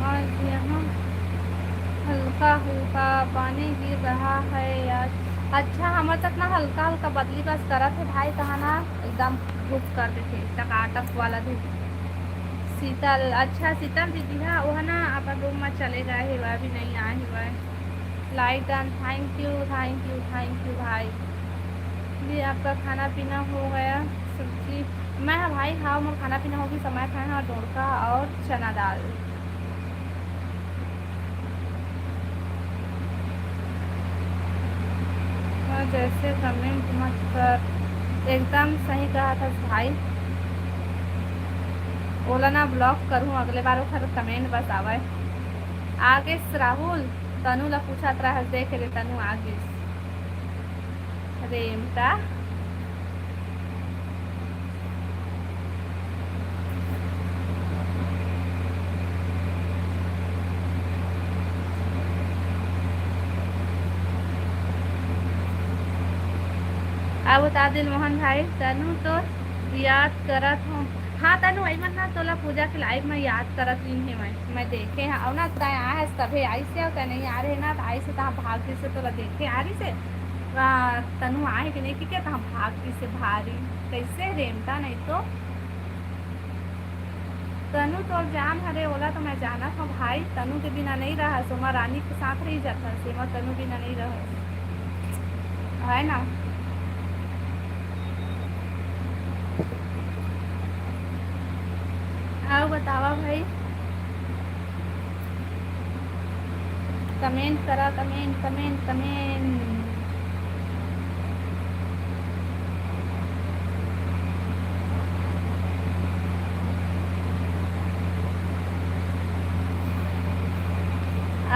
आज यहाँ हल्का हल्का पानी गिर रहा है यार। अच्छा हमारे तक ना हल्का हल्का बदली बस करत है भाई कहा ना एकदम धूप कर देते टकाटक वाला धूप शीतल, अच्छा शीतल दीदी हाँ वो है ना अपन रूम में चले गए है वह भी नहीं आए हुआ है। Like done, thank you thank you thank you भाई। जी आपका खाना पीना हो गया? सब्जी मैं हाँ भाई हाँ मोर खाना पीना होगी, समय खाए हाँ डोरका और चना दाल। हाँ, जैसे कमेंट मत कर, एकदम सही कहा था भाई। बोला ना ब्लॉक करूँ अगले बार वो कमेंट बस आवे। आगे राहुल तनु ला पूछा रहा देख रे तनु आगे रेमता अब बता दिल मोहन भाई तनु तो याद करत हूँ। हाँ तनु अमन ना तोला पूजा के लाइव में याद करत रही है मैं देखे हाँ और ना तय आए सभे आई से और नहीं आ रहे ना आई से तहाँ भाग्य से तोला देखे आ रही से तनु आए कि नहीं कि क्या तहाँ भाग्य से भारी कैसे रेमता नहीं तो तनु तो जान हरे बोला तो मैं जाना था भाई तनु के बिना नहीं रहा सोमा रानी के साथ रही जाता सीमा तनु बिना नहीं रहा है ना। आओ बतावा भाई कमेंट करा कमेंट कमेंट कमेंट।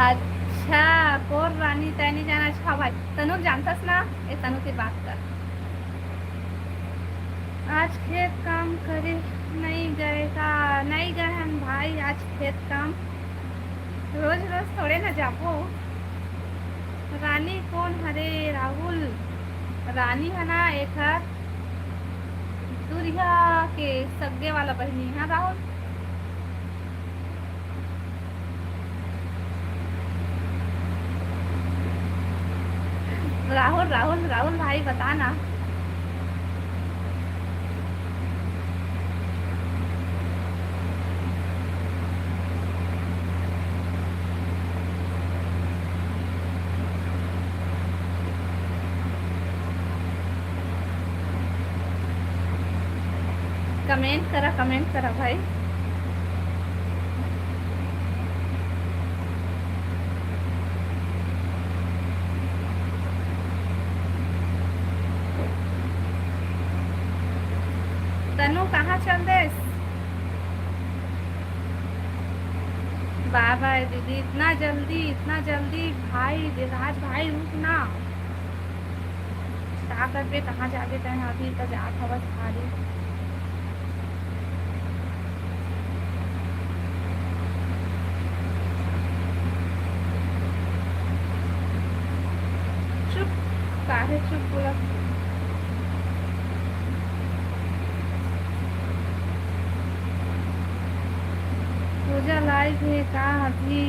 अच्छा कौन रानी तैनी जाना अच्छा भाई तनु जानतास ना ए तनु की बात कर। आज खेत काम करे नहीं गए का नहीं गए हम भाई आज खेत काम रोज रोज थोड़े ना जाबो। रानी कौन हरे राहुल रानी है ना एक दूरिया के सगे वाला बहनी है राहुल। राहुल राहुल राहुल भाई बता ना। कमेंट करा भाई। तनु कहाँ चल देस? बाबा दीदी इतना जल्दी भाई देवराज भाई रुक ना क्या करबे कहाँ जाबे तय अभी तो जात हवस भारी। चुप काहे चुप बोला। पूजा लाइव है का अभी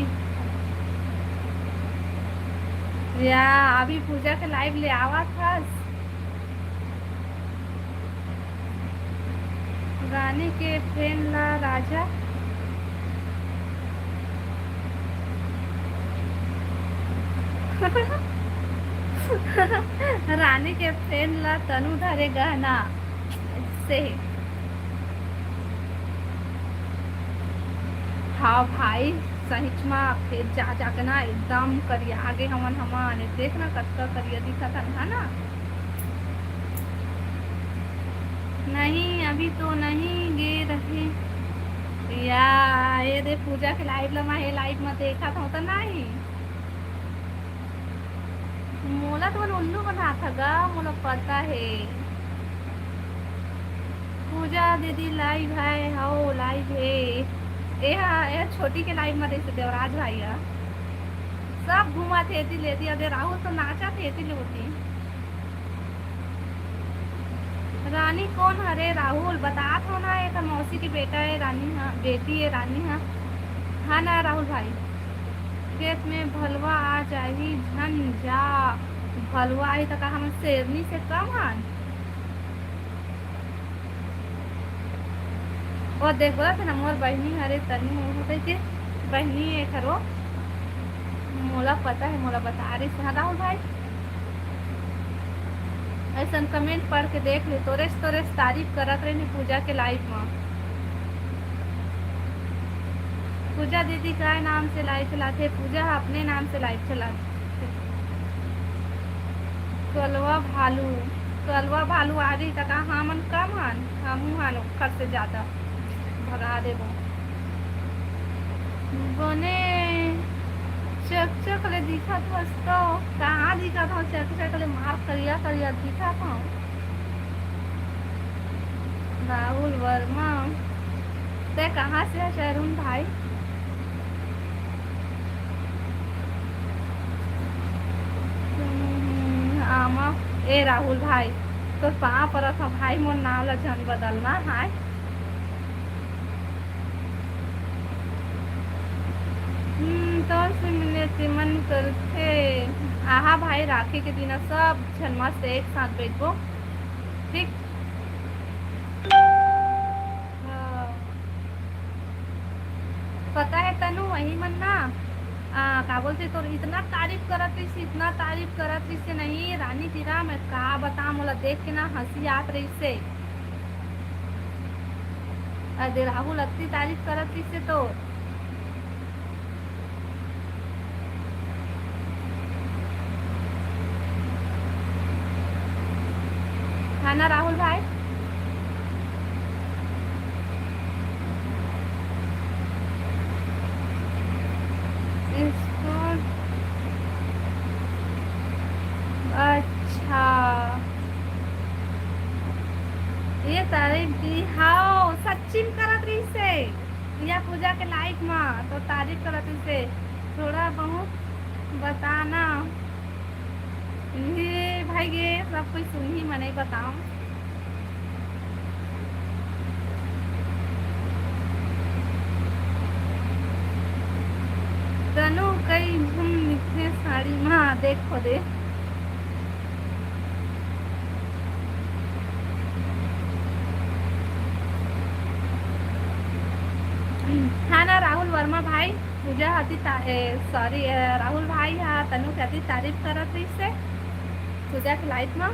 या अभी पूजा के लाइव ले आवा था। रानी के फ्रेंड ला राजा रानी के फ्रेंड ला तनु धरे गहना से हाँ भाई सहिचमा फिर जा के ना एकदम करिया आगे हमन हमारे देखना कत्ता करिया दिखा था ना। नहीं अभी तो नहीं गे रहे या ये दे पूजा के लाइव लमा है लाइव में देखा था तो नहीं मोला तो उल्लू बना था गा मोला पता है। पूजा दीदी लाइव है हो लाइव है ये छोटी के लाइव में देख देवराज भाई सब घुमा थे लेती अगर राहुल तो नाचा थे लेती। रानी कौन हरे राहुल बता तो ना एक मौसी की बेटा है रानी हाँ बेटी है रानी हाँ ना राहुल भाई खेत में भलवा आ जाही झन जा भलवा आई तो हम शेरनी से कम हन। और देख बोला था ना मोर बहनी हरे तनी होते कि बहनी है खरो मोला पता है मोला बता रही हाँ राहुल भाई ऐसा कमेंट पढ़ के देख ले तोरे तारीफ करत रही पूजा के लाइफ में पूजा दीदी का नाम से लाइव चलाते पूजा अपने नाम से लाइव चलाते कलवा भालू आ रही तक हाँ मन कम हन हम हन खर से ज्यादा भगा देबो बने चक चक ले दिखत हस तो कहाँ दिखत हो चक चक ले मार करिया करिया दिखत हो राहुल वर्मा ते कहाँ से है शहरुन भाई आमा ए राहुल भाई तो कहाँ पर था भाई मोर नाम ला जन बदलना है तो से मिले से मन करते आहा भाई राखी के दिन सब जन्मा से एक साथ बैठबो ठीक पता है तनु वही मन ना का बोलते तो इतना तारीफ करत रही से नहीं रानी तीरा मैं का बता मोला देख के ना हंसी आत रही से अरे राहुल अति तारीफ करत रही से तो है ना राहुल भाई इसको अच्छा ये तारीफ दी हाँ सचिन करत रही से या पूजा के लाइफ में तो तारीफ करत रही से थोड़ा बहुत बताना ये भाई ये सब कुछ सुन ही मैं नहीं बताऊं तनु कई झुम निकले साड़ी में देखो दे हाँ ना राहुल वर्मा भाई पूजा हती सॉरी राहुल भाई हाँ तनु कहती तारीफ करत रही से पूजा के लाइफ में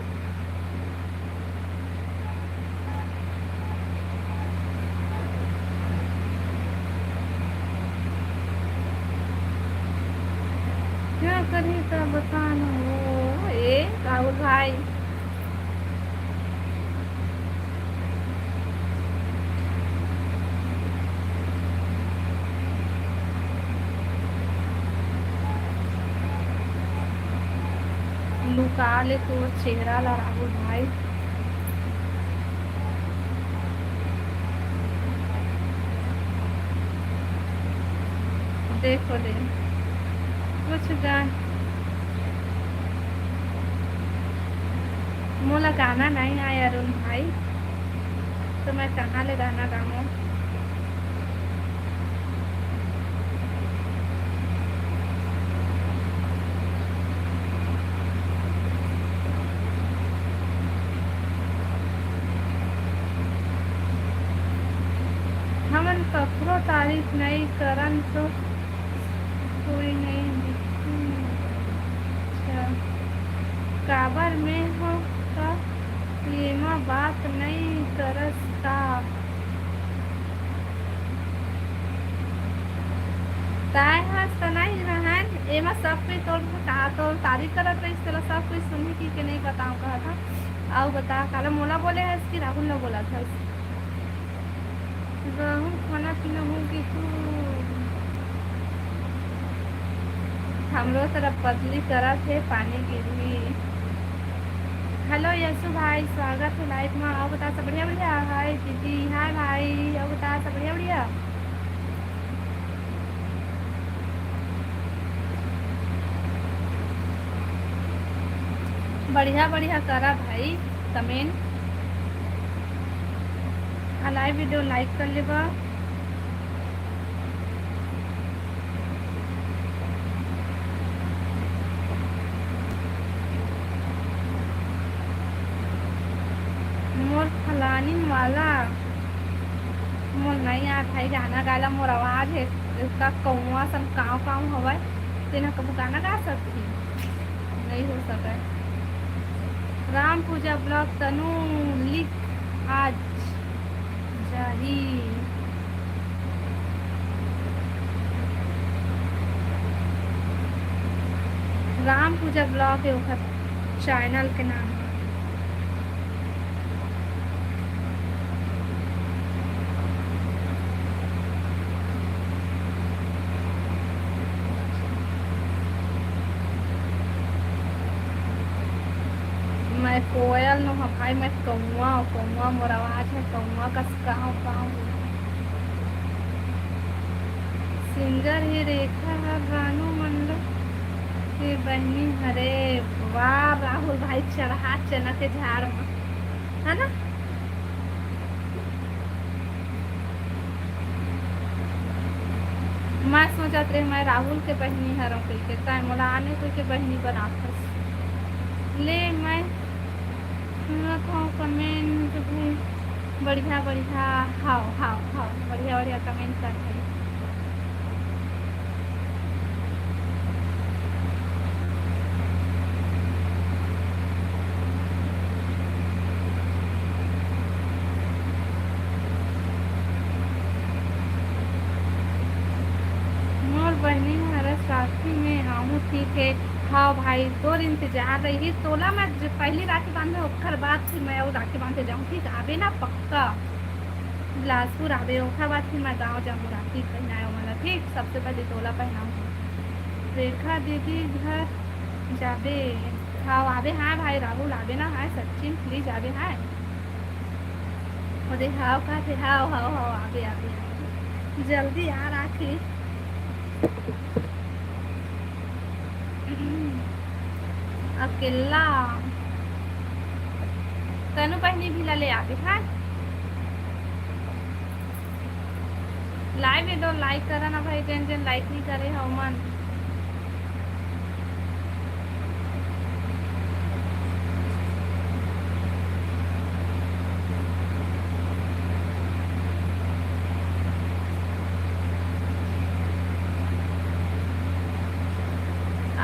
क्या करी तो बताना हो ए राहुल भाई लुका ले तो चेहरा ला राहुल भाई देखो दे कुछ गान मोला गाना नहीं आया अरुण भाई तो मैं कहाँ ले गाना गाऊँ हमन ककरो तारीफ नहीं करन तो कोई नहीं अच्छा काबर में हो का एमा बात नहीं करस का ताय हस तो नहीं रहन एमा सब कुछ तोड़ का तो तारीफ करत रही चला सब कुछ सुनी की के नहीं बताऊं कहा था आओ बता काला मोला बोले है इसकी राहुल ने बोला था रहूं खाना पीना होगी तो हम लोग तरफ पतली करा थे पानी गिरी हेलो यशु भाई स्वागत है लाइव में आओ बता सब बढ़िया बढ़िया हाय दीदी हाय भाई आओ बता सब बढ़िया बढ़िया बढ़िया बढ़िया करा भाई कमेंट लाइव वीडियो लाइक कर लेबा मोर फलानी वाला मोर नहीं आ भाई गाना गाला मोर आवाज है इसका कौआ सन काँव काँव हवा तेना कबू गाना गा सकती नहीं हो सका। राम पूजा ब्लॉग तनु लिख आज जाही राम पूजा ब्लॉग है ओकर चैनल के नाम। मैं कोयल नो भाई मैं कौआ कौआ मोर आवाज है कौआ का काँव काँव। सिंगर ही रेखा है गानो मंडल के बहनी हरे वाह राहुल भाई चढ़ा चना के झाड़ में है ना। मैं सोचत रहे मैं राहुल के बहनी हरों के टाइम मोला आने कोई के बहनी बना ले मैं कमेंट भी बढ़िया बढ़िया हाओ हाओ हाओ बढ़िया बढ़िया कमेंट कर बहनी हमारा साथी में आऊँ ठीक है। हाँ भाई तो इंतजार रही तोला मैं पहली राखी बांधे ओखर बाद फिर मैं वो राखी बांधे जाऊँ ठीक आवे ना पक्का बिलासपुर आवे ओखर बाद फिर मैं गाँव जाऊँ राखी पहनाए वाला ठीक सबसे पहले तोला पहनाऊँ। रेखा दीदी घर जाबे हाँ आवे हाँ भाई राहुल आवे ना हाँ सचिन प्लीज आवे हाँ अरे हाँ का थे हाँ हाँ हाँ आवे आवे जल्दी आ राखी अकेला तनु पहनी भी ले आगे हाँ लाइव दो लाइक करा ना भाई टेंशन लाइक नहीं करे हो मन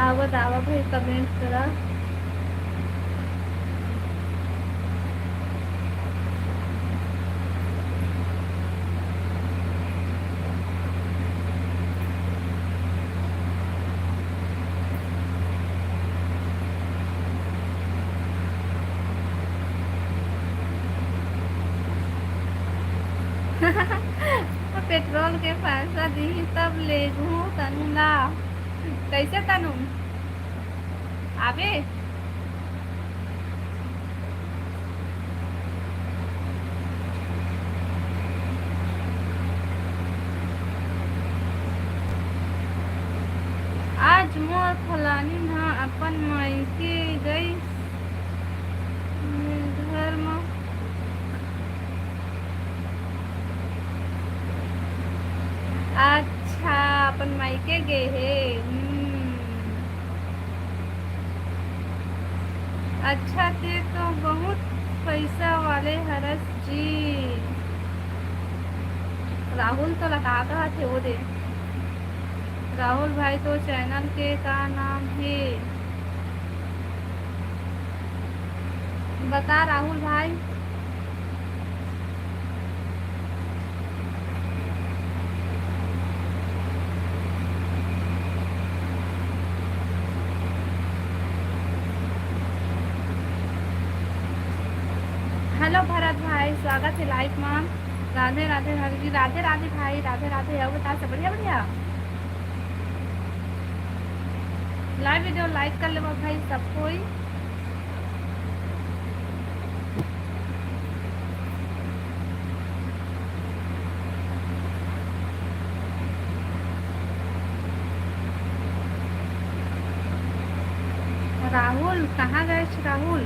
आवत आवा भाई कमेंट करा पेट्रोल के पैसा दी तब ले तनु ला कैसे तनु आवे आज मोर फलानी ना अपन मायके गई घर में अच्छा अपन मायके गए है अच्छा थे तो बहुत पैसा वाले हरस जी राहुल तो लगा कहा थे वो दे राहुल भाई तो चैनल के का नाम है बता राहुल भाई हेलो भरत भाई स्वागत है लाइव में राधे राधे हर जी राधे राधे भाई राधे राधे है बता सब बढ़िया बढ़िया लाइव वीडियो लाइक कर ले भाई सब कोई राहुल कहाँ गए राहुल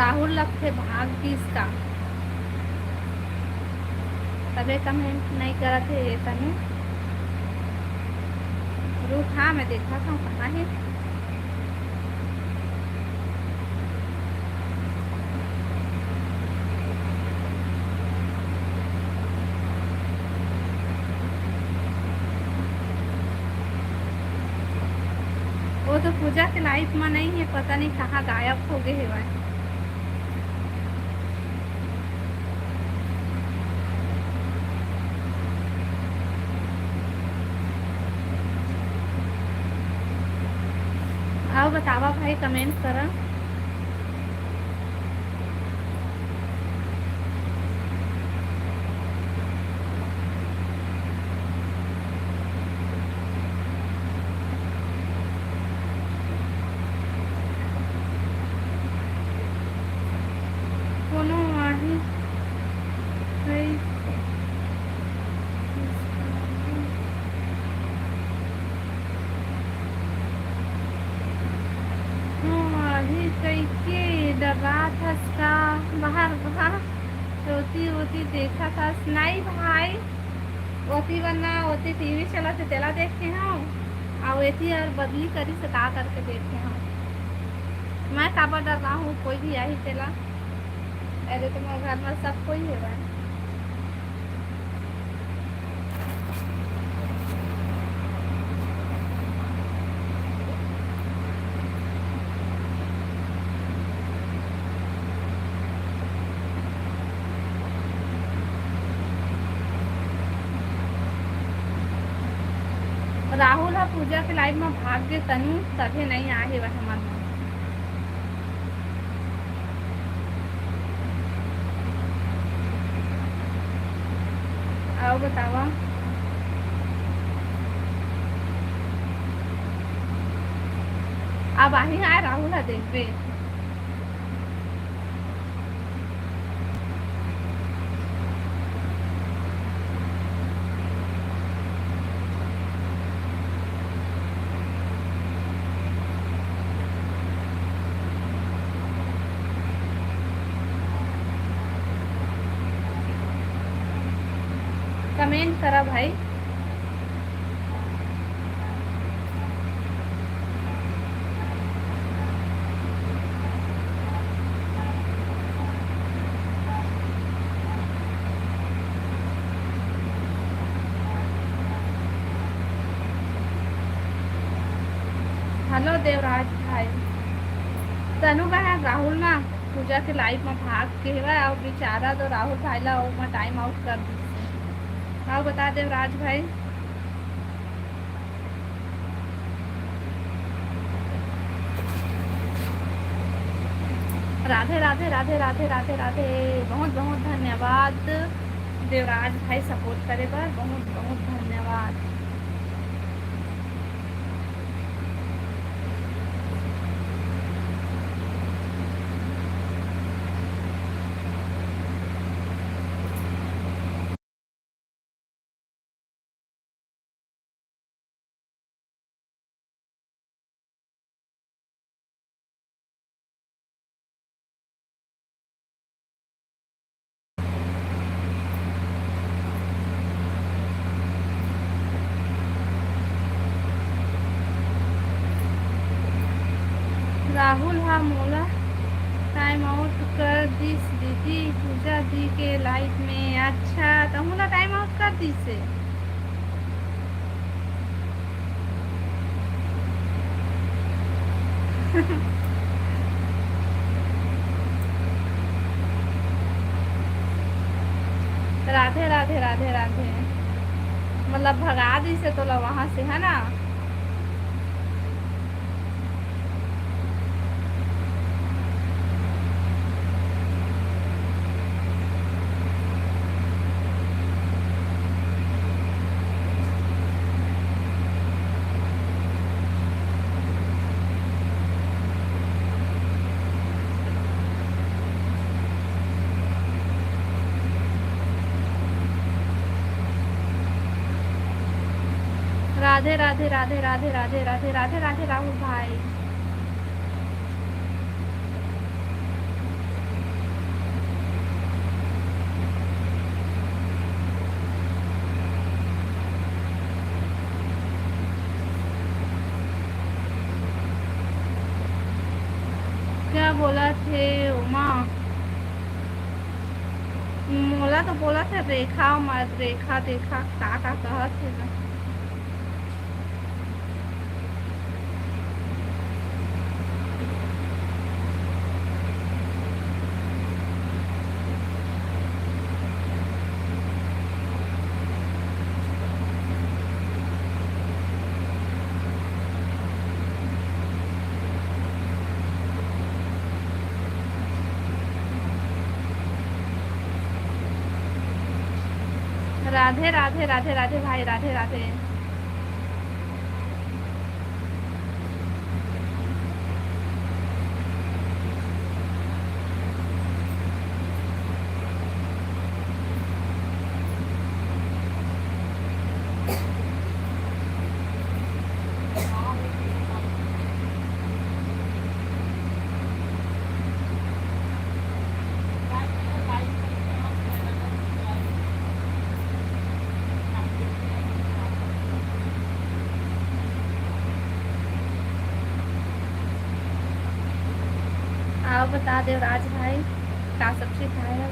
राहुल लखते भाग 20 का तबे कमेंट नहीं करा थे तनु रूप। हाँ मैं देखा था कहाँ है। वो तो पूजा के लाइफ में नहीं है, पता नहीं कहाँ गायब हो गए है। आओ बतावा भाई कमेंट करा। कोनो आही गई आही कई के डरा था इसका बाहर बाहर रोती रोती देखा था नहीं भाई ओती वरना ओती टीवी चला थे तेला देखे हम और एती और बदली करी से का करके देखे हम। मैं काबा डर रहा हूँ कोई भी आई तेला। अरे तुम्हारे घर में सब कोई है भाई। राहुल है पूजा के लाइव में भाग गए तनु तभी नहीं आए वह मन में। आओ बतावा अब आही आए राहुल है देखबे। कमेंट करा भाई। हेलो देवराज भाई। तनु बहन राहुल ना पूजा के लाइफ में भाग के है और बेचारा तो राहुल भाई ला में टाइम आउट कर दी। हाँ बता देवराज भाई। राधे राधे राधे राधे राधे राधे। बहुत बहुत धन्यवाद देवराज भाई सपोर्ट करे पर बहुत बहुत धन्यवाद। राहुल हाँ मोला टाइम आउट कर दिस दीदी पूजा दी के लाइफ में। अच्छा तो मोला टाइम आउट कर दी से। राधे राधे राधे राधे। मतलब भगा दी से तो वहां से है ना। राधे राधे राधे राधे राधे राधे राधे राधे राहुल भाई। मोला तो बोला था रेखा मत रेखा देखा का कहत थे ना। राधे राधे राधे राधे भाई, राधे राधे। आओ बता दे राज भाई का सब्जी खाया।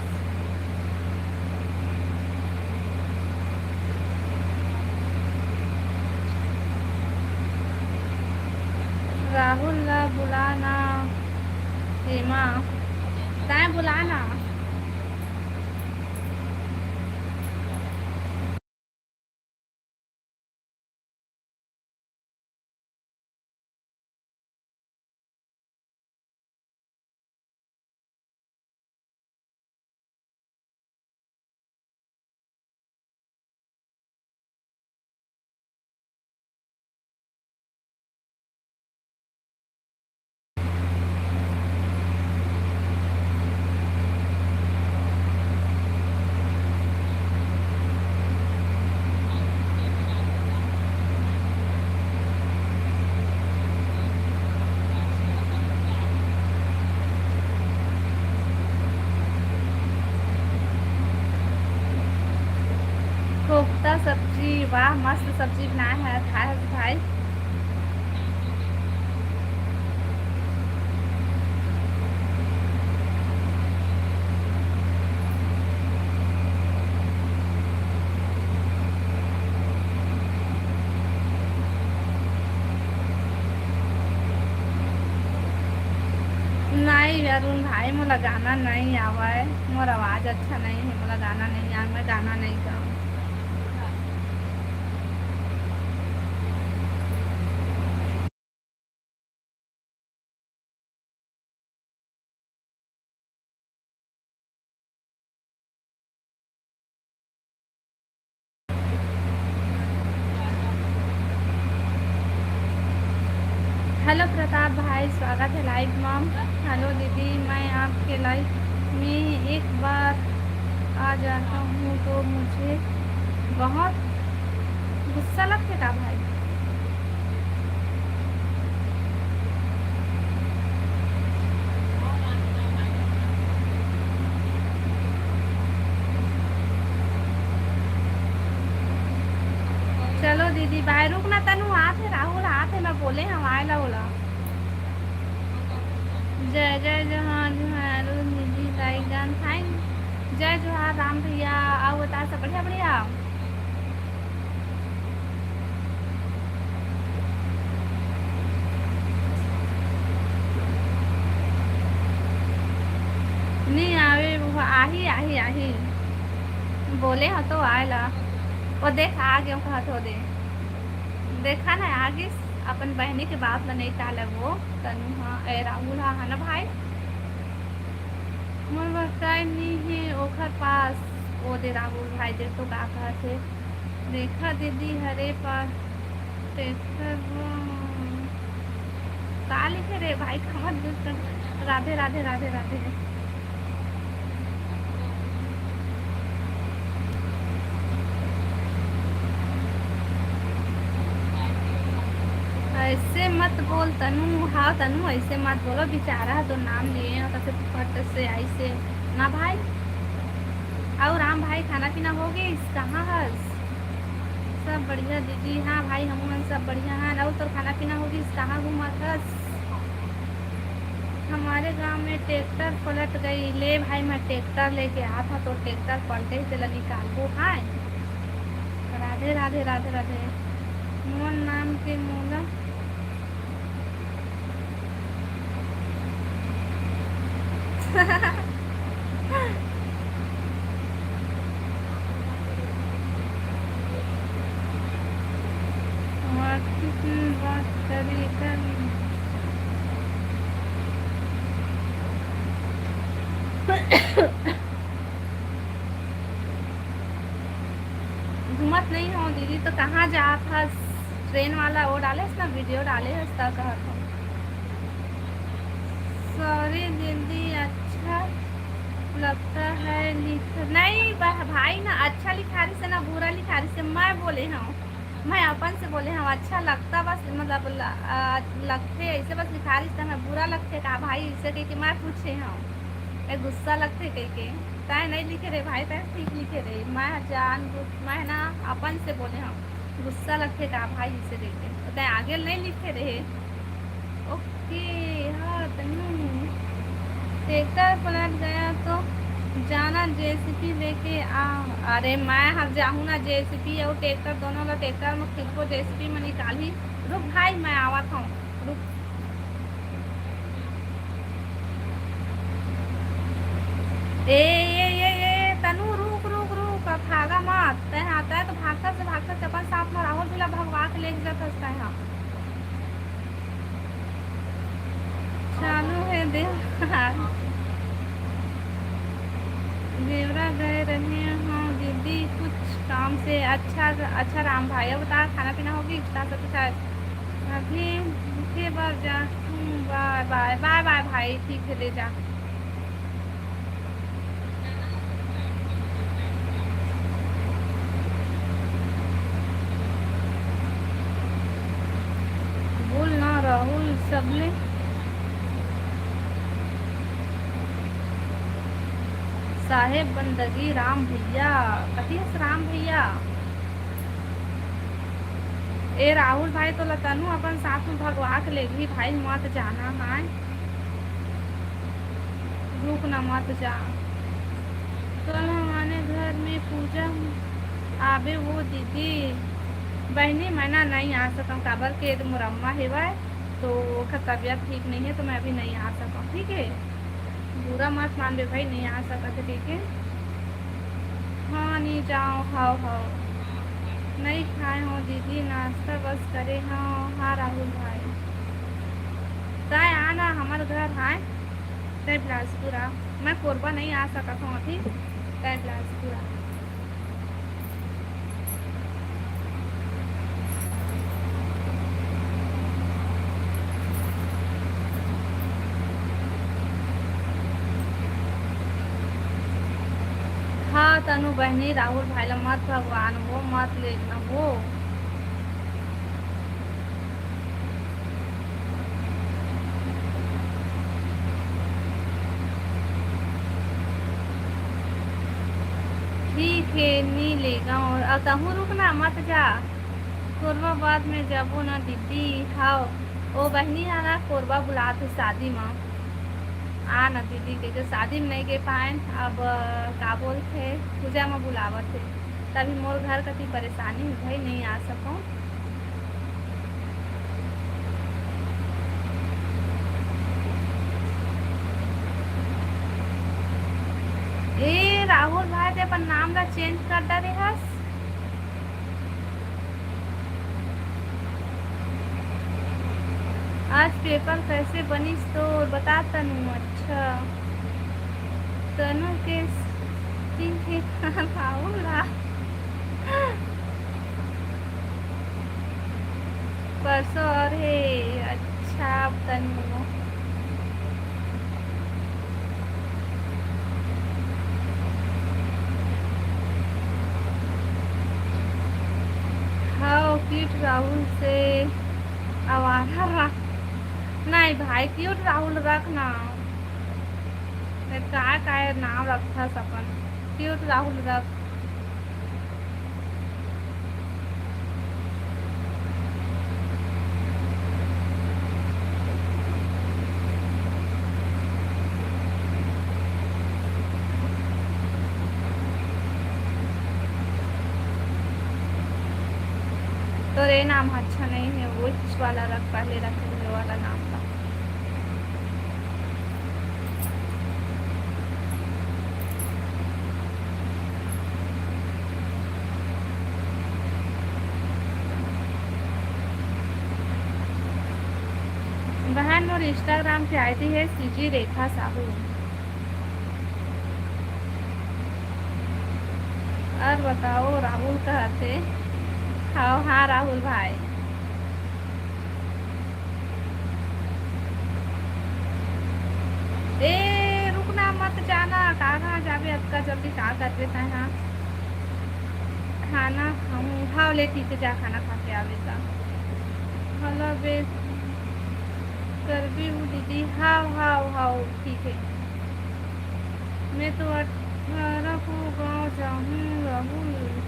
राहुल ला बुलाना हेमा, तय बुलाना। कोफ्ता सब्जी, वाह मस्त सब्जी बनाया है, खाया है भाई। नहीं अरुण भाई मोला गाना नहीं आवा है, मोर आवाज अच्छा नहीं है, मोला गाना नहीं आ, मैं गाना नहीं गाऊँ। हेलो प्रताप भाई, स्वागत है लाइव मॉम। हेलो दीदी, मैं आपके लाइव में एक बार आ जाता हूँ तो मुझे बहुत गुस्सा लगता है भाई। चलो दीदी बाय, रुक ना तनु आते राहुल आते, मैं बोले हम आए ला बोला। जय जय जोहार जोहार दीदी लाइक जान थैंक। जय जोहार राम भैया, आओ बता सब बढ़िया बढ़िया। नहीं आवे वो आही आही आही बोले हो तो आएला। वो देख आ गए कहा तो दे देखा ना आगे अपन बहनी के बात में नहीं टाले वो तनु। हाँ ए राहुल हाँ है ना भाई, मोर बताए नहीं है ओखर पास। ओ दे राहुल भाई देख तो का कहते देखा दीदी हरे पास का लिखे रे भाई खबर। राधे राधे राधे राधे। ऐसे मत बोल तनु, हाँ तनु ऐसे मत बोलो, बेचारा तो नाम लिए हैं तो फिर फट से ऐसे ना भाई। और राम भाई खाना पीना हो गई कहाँ है? सब बढ़िया दीदी, हाँ भाई हम सब बढ़िया हैं। और तो खाना पीना हो गई कहाँ घूमा था? हमारे गांव में ट्रैक्टर पलट गई। ले भाई मैं ट्रैक्टर लेके आया था तो ट्रैक्टर पलटे से लगी काबू। हाय राधे राधे राधे राधे। मोहन नाम के मूला और कितनी बात करी कर घूमत नहीं हो दीदी तो कहाँ जा था। ट्रेन वाला वो डाले ना वीडियो डाले उसका कहा था। सॉरी दीदी अच्छा लगता है लिख नहीं भाई ना अच्छा लिखारी से ना बुरा लिखारी से मैं बोले हूँ। मैं अपन से बोले हूँ अच्छा लगता बस मतलब लगते ऐसे बस लिखारी से मैं बुरा लगते का भाई इससे कह के मैं पूछे हूँ मैं गुस्सा लगते कह के तय नहीं लिखे रे भाई तय ठीक लिखे रे मैं जान मैं ना अपन से बोले हूँ गुस्सा लगते का भाई इससे कह के तो तय आगे नहीं लिखे रहे। ओके हाँ तनु ट्रैक्टर पलट गया तो जाना जेसीपी लेके आ। अरे मैं हर जाऊँ ना जेसीपी और ट्रैक्टर दोनों ला ट्रैक्टर में खुद को जेसीपी में निकाल ही। रुक भाई मैं आवा था रुक। ए तनु रुक रुक रुक भागा मत तय आता है तो भागता से भागता चपन साथ में राहुल जिला भगवा के लेके जाता है। चालू है देव देवरा गए रहे हाँ दीदी कुछ काम से। अच्छा अच्छा राम भाई अब बता खाना पीना होगी अभी के बार जा। बाय बाय बाय बाय भाई ठीक है ले जा। बोल ना राहुल सबने साहेब बंदगी राम भैया कतीस राम भैया। ए राहुल भाई तो लतनु अपन साथ में भगवा के ले गई भाई मत जाना है रुक ना मत जा। कल हमारे घर में पूजा आबे वो दीदी बहनी मैं ना नहीं आ सकूँ काबर के मुरम्मा हेवा तो तबीयत ठीक नहीं है तो मैं अभी नहीं आ सकूँ ठीक है। बुरा मत मान बे भाई नहीं आ सकते ठीक है। हाँ नहीं जाओ खाओ खाओ नहीं खाए हो दीदी नाश्ता बस करे हाँ हाँ राहुल भाई तय आना हमारे घर है तय बिलासपुरा मैं कोरबा नहीं आ सका था अभी तय बिलासपुरा। हाँ तनु बहनी राहुल भाई ला मत भगवान वो मत लेना वो ठीक है नहीं लेगा और कहूँ रुकना मत जा कोरबा बाद में जाबो ना दीदी। हाँ ओ बहनी आना कोरबा बुलाते शादी में आ न दीदी के शादी में नहीं गए पाए अब का बोल थे पूजा में बुलावत थे तभी मोर घर कति परेशानी भाई नहीं आ सकूँ। ए राहुल भाई ते अपन नाम ला चेंज कर दा रे हस आज पेपर कैसे बनिस तो बता तनु। अच्छा तनु के राहुल परसों और है। अच्छा तनु हाँ क्यूट राहुल से आवारा रख नहीं भाई क्यूट राहुल रखना काय नाम रखा सपन क्यूट राहुल रख। तो ये नाम अच्छा नहीं है, वो वाला रख, पहले रखे हुए वाला नाम था। बहन और इंस्टाग्राम की आईडी है सीजी रेखा साहू। और बताओ राहुल कहाँ थे? हाँ हाँ राहुल भाई। ए रुकना मत जाना, कहाँ जाबे अक्का, जल्दी कहाँ कर देता है। हाँ खाना खाऊं, हाँ ले ठीक है, जा खाना खा के आवेगा। हेलो बे, कर भी हूँ दीदी, हाँ हाँ हाँ ठीक है। मैं तो 18 को गाँव जाऊँ राहुल।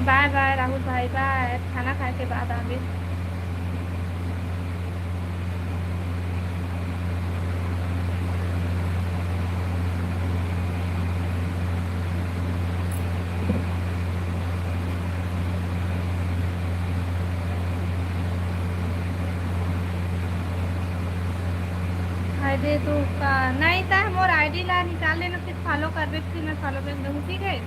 बाय बाय राहुल भाई, बाय, खाना खा के बाद आगे। आईडी तो का नहीं था, मोर आईडी ला निकाल लेना, फिर फॉलो कर दे, फिर मैं फॉलो बैक दूँ, ठीक है।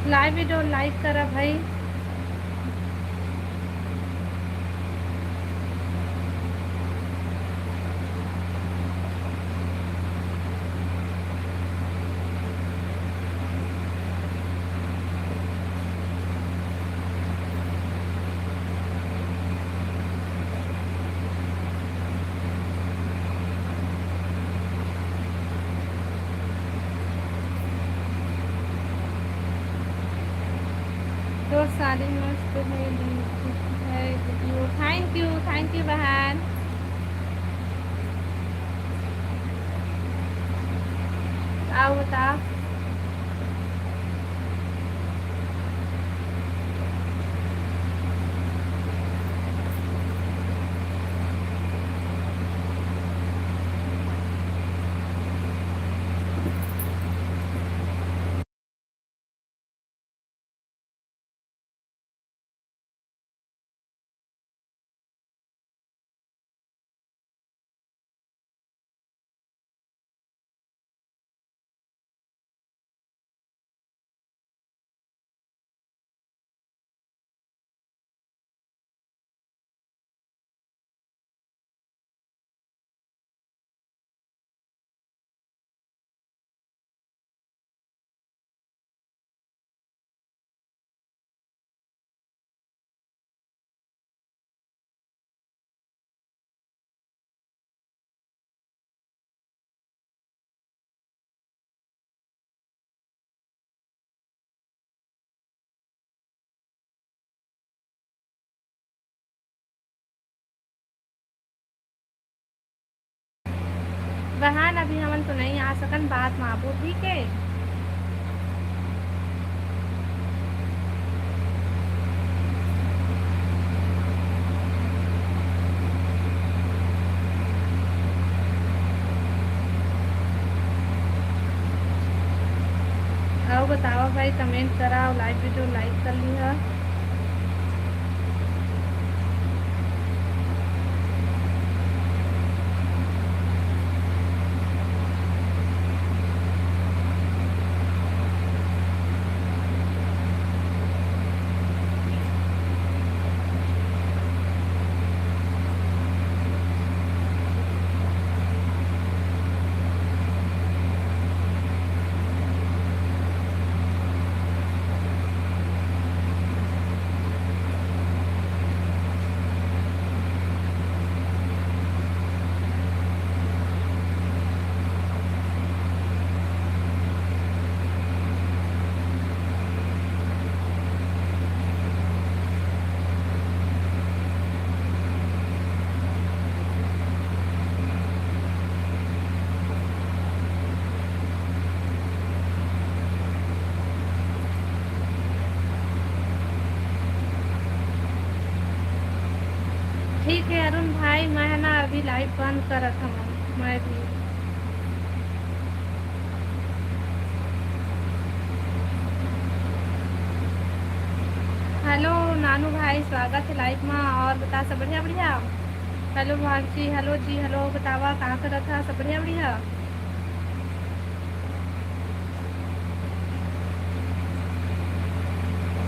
लाइव वीडियो लाइक करा भाई। तो सारी मस्त है वीडियो, थैंक यू बहन। आओ बता। बहन अभी हमन तो नहीं आ सकन, बात में आबो, ठीक है। आओ बताओ भाई, कमेंट कराओ, लाइव वीडियो लाइक कर ली है। ठीक है अरुण भाई, मैं है ना अभी लाइव बंद करत हूँ। मैं भी हेलो नानू भाई, स्वागत है लाइव में। और बता सब बढ़िया बढ़िया। हेलो भाग जी, हेलो जी, हेलो बतावा कहाँ करत था, सब बढ़िया बढ़िया।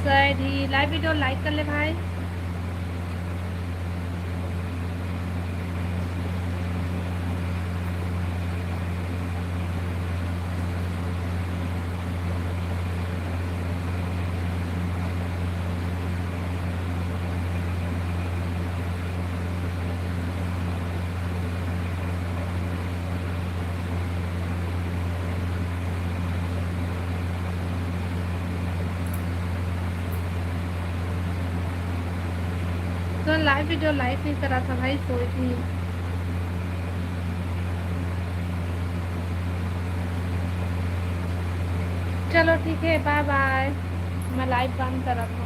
शायद ही लाइव वीडियो लाइक कर ले भाई। तो लाइव वीडियो लाइक नहीं करा था भाई, सोई थी। चलो ठीक है, बाय बाय। मैं लाइव बंद कर रहा हूँ।